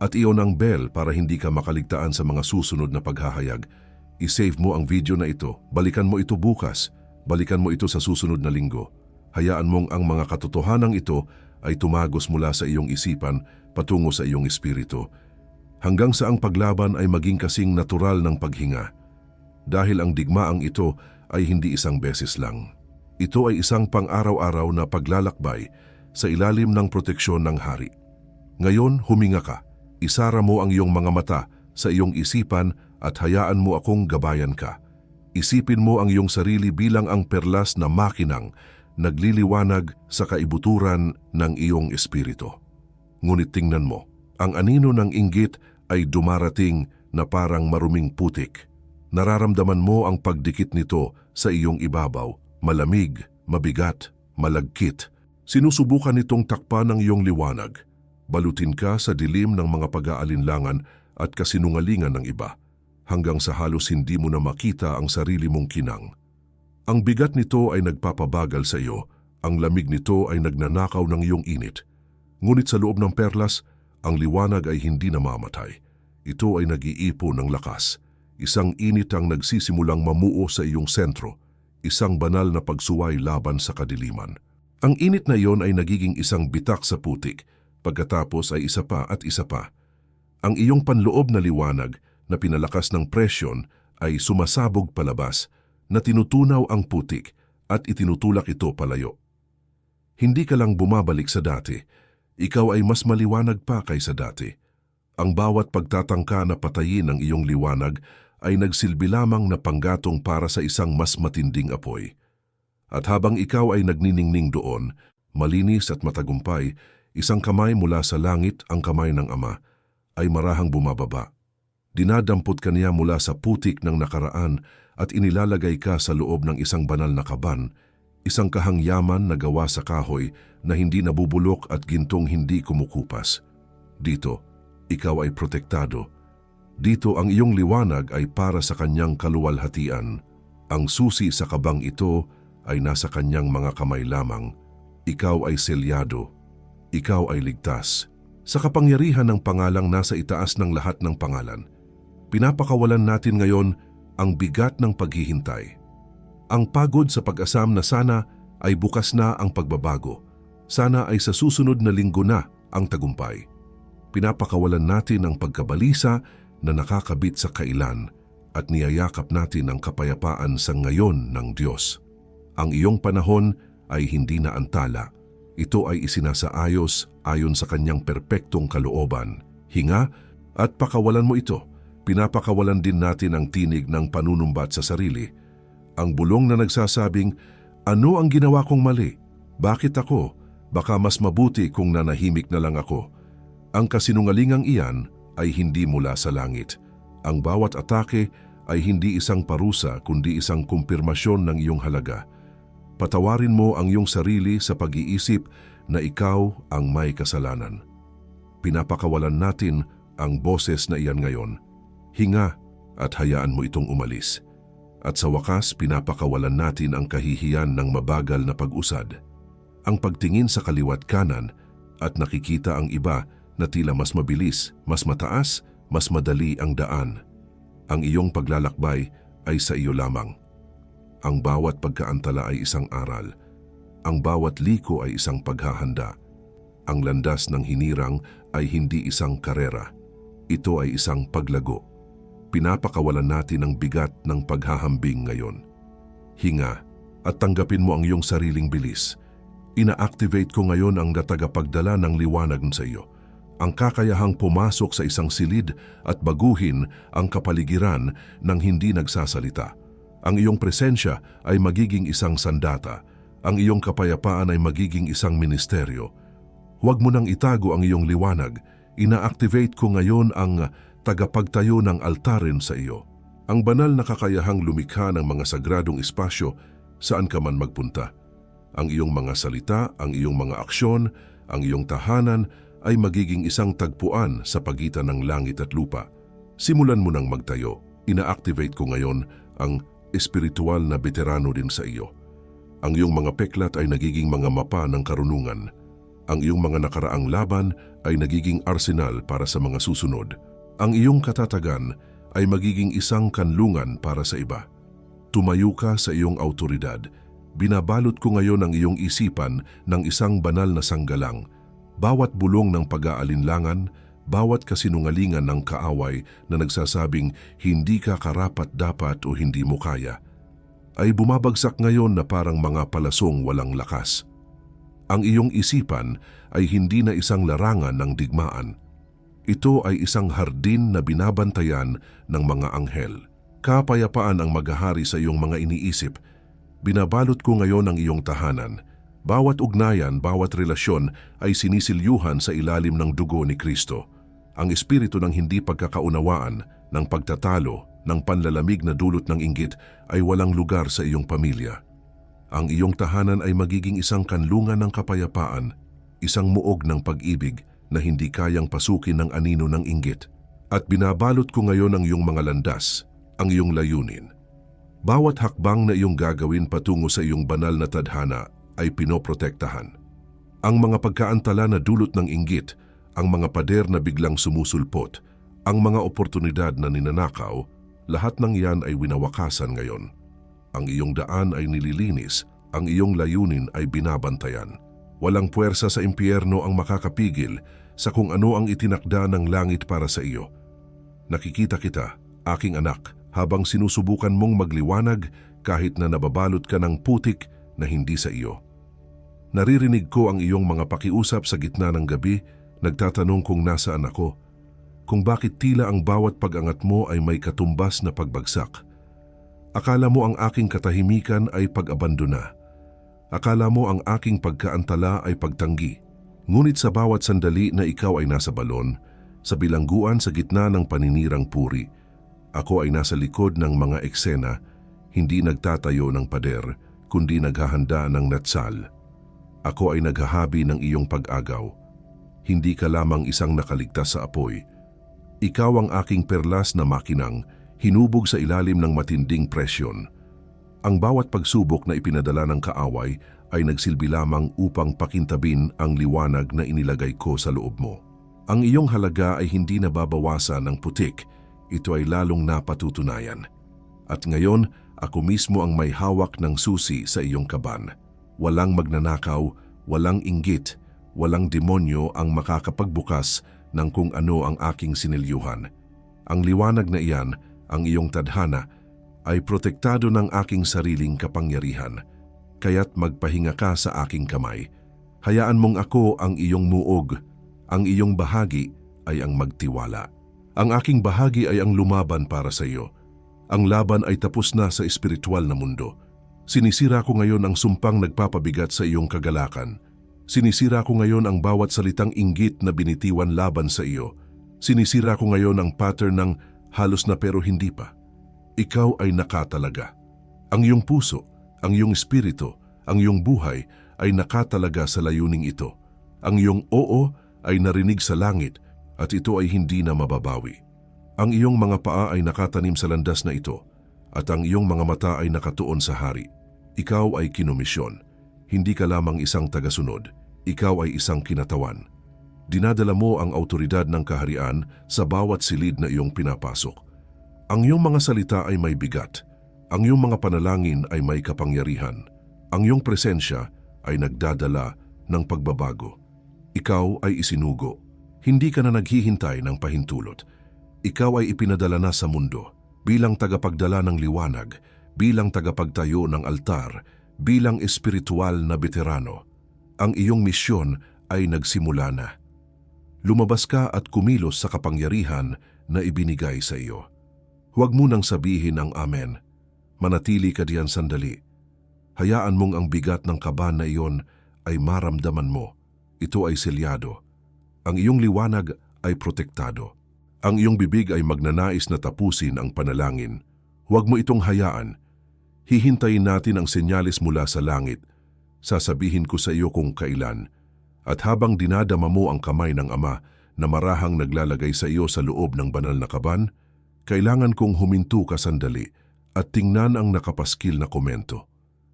at iyon ang bell para hindi ka makaligtaan sa mga susunod na paghahayag. I-save mo ang video na ito, balikan mo ito bukas, balikan mo ito sa susunod na linggo. Hayaan mong ang mga katotohanan ito ay tumagos mula sa iyong isipan patungo sa iyong espiritu, hanggang sa ang paglaban ay maging kasing natural ng paghinga. Dahil ang digmaang ito ay hindi isang beses lang. Ito ay isang pang-araw-araw na paglalakbay sa ilalim ng proteksyon ng Hari. Ngayon, huminga ka. Isara mo ang iyong mga mata sa iyong isipan at hayaan mo akong gabayan ka. Isipin mo ang iyong sarili bilang ang perlas na makinang nagliliwanag sa kaibuturan ng iyong espiritu. Ngunit tingnan mo, ang anino ng inggit ay dumarating na parang maruming putik. Nararamdaman mo ang pagdikit nito sa iyong ibabaw, malamig, mabigat, malagkit. Sinusubukan nitong takpan ng iyong liwanag. Balutin ka sa dilim ng mga pag-aalinlangan at kasinungalingan ng iba, hanggang sa halos hindi mo na makita ang sarili mong kinang. Ang bigat nito ay nagpapabagal sa iyo, ang lamig nito ay nagnanakaw ng iyong init. Ngunit sa loob ng perlas, ang liwanag ay hindi namamatay. Ito ay nag-iipon ng lakas. Isang init ang nagsisimulang mamuo sa iyong sentro, isang banal na pagsuway laban sa kadiliman. Ang init na iyon ay nagiging isang bitak sa putik, pagkatapos ay isa pa at isa pa. Ang iyong panloob na liwanag na pinalakas ng presyon ay sumasabog palabas, na tinutunaw ang putik at itinutulak ito palayo. Hindi ka lang bumabalik sa dati, ikaw ay mas maliwanag pa kaysa dati. Ang bawat pagtatangka na patayin ang iyong liwanag ay nagsilbi lamang na panggatong para sa isang mas matinding apoy. At habang ikaw ay nagniningning doon, malinis at matagumpay, isang kamay mula sa langit, ang kamay ng Ama, ay marahang bumababa. Dinadampot ka niya mula sa putik ng nakaraan at inilalagay ka sa loob ng isang banal na kaban, isang kahangyaman na gawa sa kahoy na hindi nabubulok at gintong hindi kumukupas. Dito, ikaw ay protektado. Dito ang iyong liwanag ay para sa kanyang kaluwalhatian. Ang susi sa kabang ito ay nasa kanyang mga kamay lamang. Ikaw ay selyado. Ikaw ay ligtas. Sa kapangyarihan ng pangalang nasa itaas ng lahat ng pangalan, pinapakawalan natin ngayon ang bigat ng paghihintay. Ang pagod sa pag-asam na sana ay bukas na ang pagbabago. Sana ay sa susunod na linggo na ang tagumpay. Pinapakawalan natin ang pagkabalisa na nakakabit sa kailan at niyayakap natin ang kapayapaan sa ngayon ng Diyos. Ang iyong panahon ay hindi na antala. Ito ay isinasaayos ayon sa kanyang perpektong kalooban. Hinga at pakawalan mo ito. Pinapakawalan din natin ang tinig ng panunumbat sa sarili. Ang bulong na nagsasabing, ano ang ginawa kong mali? Bakit ako? Baka mas mabuti kung nanahimik na lang ako. Ang kasinungalingang iyan ay hindi mula sa langit. Ang bawat atake ay hindi isang parusa kundi isang kumpirmasyon ng iyong halaga. Patawarin mo ang iyong sarili sa pag-iisip na ikaw ang may kasalanan. Pinapakawalan natin ang boses na iyan ngayon. Hinga at hayaan mo itong umalis. At sa wakas, pinapakawalan natin ang kahihiyan ng mabagal na pag-usad. Ang pagtingin sa kaliwat kanan at nakikita ang iba na tila mas mabilis, mas mataas, mas madali ang daan. Ang iyong paglalakbay ay sa iyo lamang. Ang bawat pagkaantala ay isang aral. Ang bawat liko ay isang paghahanda. Ang landas ng hinirang ay hindi isang karera. Ito ay isang paglago. Pinapakawalan natin ang bigat ng paghahambing ngayon. Hinga at tanggapin mo ang iyong sariling bilis. Ina-activate ko ngayon ang natagapagdala ng liwanag sa iyo. Ang kakayahang pumasok sa isang silid at baguhin ang kapaligiran ng hindi nagsasalita. Ang iyong presensya ay magiging isang sandata. Ang iyong kapayapaan ay magiging isang ministeryo. Huwag mo nang itago ang iyong liwanag. Ina-activate ko ngayon ang tagapagtayo ng altarin sa iyo. Ang banal na kakayahang lumikha ng mga sagradong espasyo saan ka man magpunta. Ang iyong mga salita, ang iyong mga aksyon, ang iyong tahanan ay magiging isang tagpuan sa pagitan ng langit at lupa. Simulan mo nang magtayo. Ina-activate ko ngayon ang espiritual na veterano din sa iyo. Ang iyong mga peklat ay nagiging mga mapa ng karunungan. Ang iyong mga nakaraang laban ay nagiging arsenal para sa mga susunod. Ang iyong katatagan ay magiging isang kanlungan para sa iba. Tumayo ka sa iyong autoridad. Binabalot ko ngayon ang iyong isipan ng isang banal na sanggalang. Bawat bulong ng pag-aalinlangan, bawat kasinungalingan ng kaaway na nagsasabing hindi ka karapat-dapat o hindi mo kaya, ay bumabagsak ngayon na parang mga palasong walang lakas. Ang iyong isipan ay hindi na isang larangan ng digmaan. Ito ay isang hardin na binabantayan ng mga anghel. Kapayapaan ang maghahari sa iyong mga iniisip. Binabalot ko ngayon ang iyong tahanan. Bawat ugnayan, bawat relasyon ay sinisilyuhan sa ilalim ng dugo ni Kristo. Ang espiritu ng hindi pagkakaunawaan, ng pagtatalo, ng panlalamig na dulot ng inggit ay walang lugar sa iyong pamilya. Ang iyong tahanan ay magiging isang kanlungan ng kapayapaan, isang muog ng pag-ibig na hindi kayang pasukin ng anino ng inggit. At binabalot ko ngayon ang iyong mga landas, ang iyong layunin. Bawat hakbang na iyong gagawin patungo sa iyong banal na tadhana ay pinoprotektahan. Ang mga pagkaantala na dulot ng inggit, ang mga pader na biglang sumusulpot, ang mga oportunidad na ninanakaw, lahat ng yan ay winawakasan ngayon. Ang iyong daan ay nililinis, ang iyong layunin ay binabantayan. Walang puwersa sa impyerno ang makakapigil sa kung ano ang itinakda ng langit para sa iyo. Nakikita kita, aking anak, habang sinusubukan mong magliwanag kahit na nababalot ka ng putik na hindi sa iyo. Naririnig ko ang iyong mga pakiusap sa gitna ng gabi, nagtatanong kung nasaan ako, kung bakit tila ang bawat pag-angat mo ay may katumbas na pagbagsak. Akala mo ang aking katahimikan ay pag-abandona. Akala mo ang aking pagkaantala ay pagtanggi. Ngunit sa bawat sandali na ikaw ay nasa balon, sa bilangguan sa gitna ng paninirang puri, ako ay nasa likod ng mga eksena, hindi nagtatayo ng pader, kundi naghahanda ng natsal. Ako ay naghahabi ng iyong pag-agaw. Hindi ka lamang isang nakaligtas sa apoy. Ikaw ang aking perlas na makinang, hinubog sa ilalim ng matinding presyon. Ang bawat pagsubok na ipinadala ng kaaway ay nagsilbi lamang upang pakintabin ang liwanag na inilagay ko sa loob mo. Ang iyong halaga ay hindi nababawasan ng putik, ito ay lalong napatutunayan. At ngayon, ako mismo ang may hawak ng susi sa iyong kaban. Walang magnanakaw, walang inggit, walang demonyo ang makakapagbukas ng kung ano ang aking sinilyuhan. Ang liwanag na iyan, ang iyong tadhana, ay protektado ng aking sariling kapangyarihan. Kaya't magpahinga ka sa aking kamay. Hayaan mong ako ang iyong muog, ang iyong bahagi ay ang magtiwala. Ang aking bahagi ay ang lumaban para sa iyo. Ang laban ay tapos na sa espiritual na mundo. Sinisira ko ngayon ang sumpang nagpapabigat sa iyong kagalakan. Sinisira ko ngayon ang bawat salitang inggit na binitiwan laban sa iyo. Sinisira ko ngayon ang pattern ng halos na pero hindi pa. Ikaw ay nakatalaga. Ang iyong puso, ang iyong espiritu, ang iyong buhay ay nakatalaga sa layuning ito. Ang iyong oo ay narinig sa langit at ito ay hindi na mababawi. Ang iyong mga paa ay nakatanim sa landas na ito at ang iyong mga mata ay nakatuon sa hari. Ikaw ay kinomisyon. Hindi ka lamang isang tagasunod. Ikaw ay isang kinatawan. Dinadala mo ang autoridad ng kaharian sa bawat silid na iyong pinapasok. Ang iyong mga salita ay may bigat. Ang iyong mga panalangin ay may kapangyarihan. Ang iyong presensya ay nagdadala ng pagbabago. Ikaw ay isinugo. Hindi ka na naghihintay ng pahintulot. Ikaw ay ipinadala na sa mundo bilang tagapagdala ng liwanag, bilang tagapagtayo ng altar, bilang espiritual na veterano. Ang iyong misyon ay nagsimula na. Lumabas ka at kumilos sa kapangyarihan na ibinigay sa iyo. Huwag mo nang sabihin ang amen. Manatili ka diyan sandali. Hayaan mong ang bigat ng kaban na iyon ay maramdaman mo. Ito ay selyado. Ang iyong liwanag ay protektado. Ang iyong bibig ay magnanais na tapusin ang panalangin. Huwag mo itong hayaan. Hihintayin natin ang senyales mula sa langit. Sasabihin ko sa iyo kung kailan. At habang dinadama mo ang kamay ng Ama na marahang naglalagay sa iyo sa loob ng banal na kaban, kailangan kong huminto ka sandali at tingnan ang nakapaskil na komento.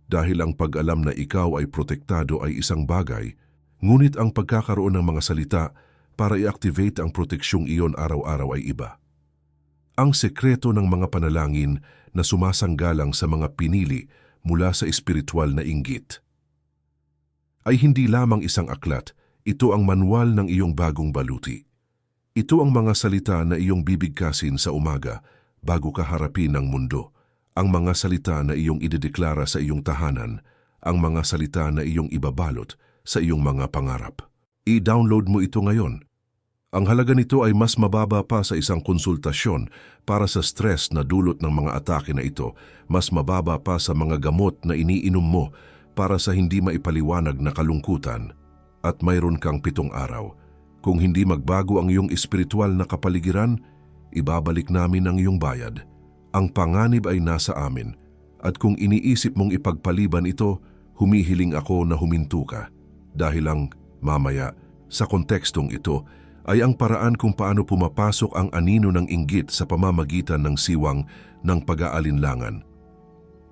Dahil ang pag-alam na ikaw ay protektado ay isang bagay, Ngunit ang pagkakaroon ng mga salita para i-activate ang proteksyong iyon araw-araw ay iba. Ang sekreto ng mga panalangin na sumasanggalang sa mga pinili mula sa espiritual na inggit ay hindi lamang isang aklat, ito ang manual ng iyong bagong baluti. Ito ang mga salita na iyong bibigkasin sa umaga bago ka harapin ang mundo, ang mga salita na iyong idedeklara sa iyong tahanan, ang mga salita na iyong ibabalot sa iyong mga pangarap. I-download mo ito ngayon. Ang halaga nito ay mas mababa pa sa isang konsultasyon para sa stress na dulot ng mga atake na ito, mas mababa pa sa mga gamot na iniinom mo para sa hindi maipaliwanag na kalungkutan, at mayroon kang 7 araw. Kung hindi magbago ang iyong espiritual na kapaligiran, ibabalik namin ang iyong bayad. Ang panganib ay nasa amin, at kung iniisip mong ipagpaliban ito, humihiling ako na huminto ka. Dahil ang mamaya, sa kontekstong ito, ay ang paraan kung paano pumapasok ang anino ng inggit sa pamamagitan ng siwang ng pag-aalinlangan.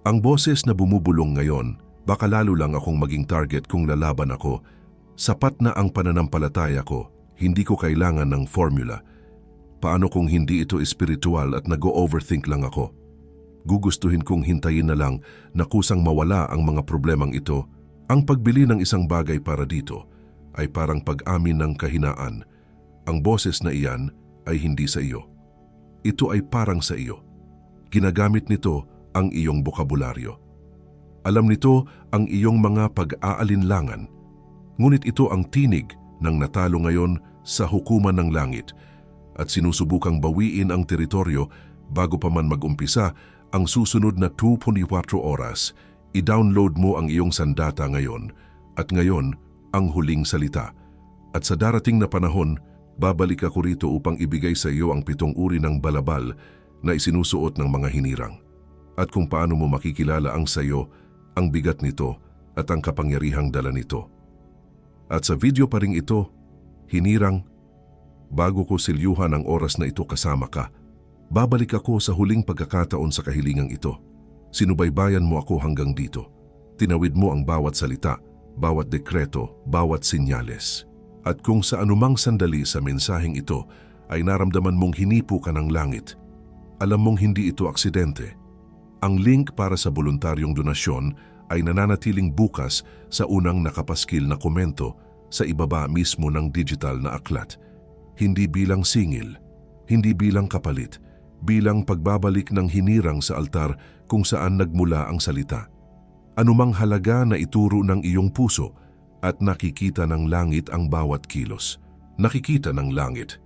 Ang boses na bumubulong ngayon, baka lalo lang akong maging target kung lalaban ako. Sapat na ang pananampalataya ko, hindi ko kailangan ng formula. Paano kung hindi ito espiritual at nag-overthink lang ako? Gugustuhin kong hintayin na lang na kusang mawala ang mga problemang ito. Ang pagbili ng isang bagay para dito ay parang pag-amin ng kahinaan. Ang boses na iyan ay hindi sa iyo. Ito ay parang sa iyo. Ginagamit nito ang iyong bokabularyo. Alam nito ang iyong mga pag-aalinlangan. Ngunit ito ang tinig ng natalo ngayon sa hukuman ng langit at sinusubukang bawiin ang teritoryo bago pa man mag-umpisa ang susunod na 24 oras. I-download mo ang iyong sandata ngayon at ngayon ang huling salita. At sa darating na panahon, babalik ako rito upang ibigay sa iyo ang 7 uri ng balabal na isinusuot ng mga hinirang. At kung paano mo makikilala ang sayo, ang bigat nito at ang kapangyarihang dala nito. At sa video pa ring ito, hinirang, bago ko silyuhan ang oras na ito kasama ka, babalik ako sa huling pagkakataon sa kahilingang ito. Sinubaybayan mo ako hanggang dito. Tinawid mo ang bawat salita, bawat dekreto, bawat sinyales. At kung sa anumang sandali sa mensaheng ito ay naramdaman mong hinipo ka ng langit, alam mong hindi ito aksidente. Ang link para sa voluntaryong donasyon ay nananatiling bukas sa unang nakapaskil na komento sa ibaba mismo ng digital na aklat. Hindi bilang singil, hindi bilang kapalit, bilang pagbabalik ng hinirang sa altar kung saan nagmula ang salita. Anumang halaga na ituro ng iyong puso at nakikita ng langit ang bawat kilos. Nakikita ng langit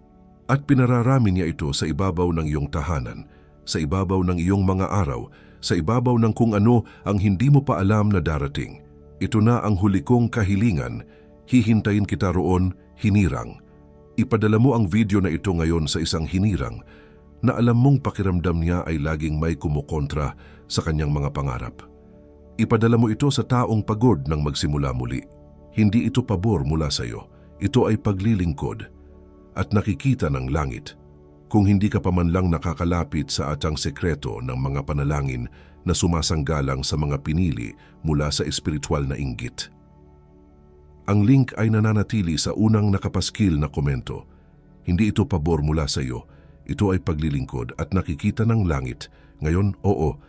at pinararami niya ito sa ibabaw ng iyong tahanan, sa ibabaw ng iyong mga araw, sa ibabaw ng kung ano ang hindi mo pa alam na darating. Ito na ang huli kong kahilingan, hihintayin kita roon, hinirang. Ipadala mo ang video na ito ngayon sa isang hinirang na alam mong pakiramdam niya ay laging may kumukontra sa kanyang mga pangarap. Ipadala mo ito sa taong pagod nang magsimula muli. Hindi ito pabor mula sa iyo, ito ay paglilingkod at nakikita ng langit. Kung hindi ka pa man lang nakakalapit sa atang sekreto ng mga panalangin na sumasanggalang sa mga pinili mula sa espiritual na inggit. Ang link ay nananatili sa unang nakapaskil na komento. Hindi ito pabor mula sa iyo, ito ay paglilingkod at nakikita ng langit. Ngayon, oo.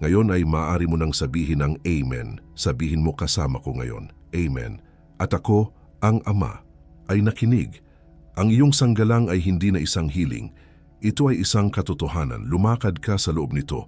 Ngayon ay maaari mo nang sabihin ang Amen. Sabihin mo kasama ko ngayon, Amen. At ako, ang Ama, ay nakinig. Ang iyong sanggalang ay hindi na isang hiling. Ito ay isang katotohanan. Lumakad ka sa loob nito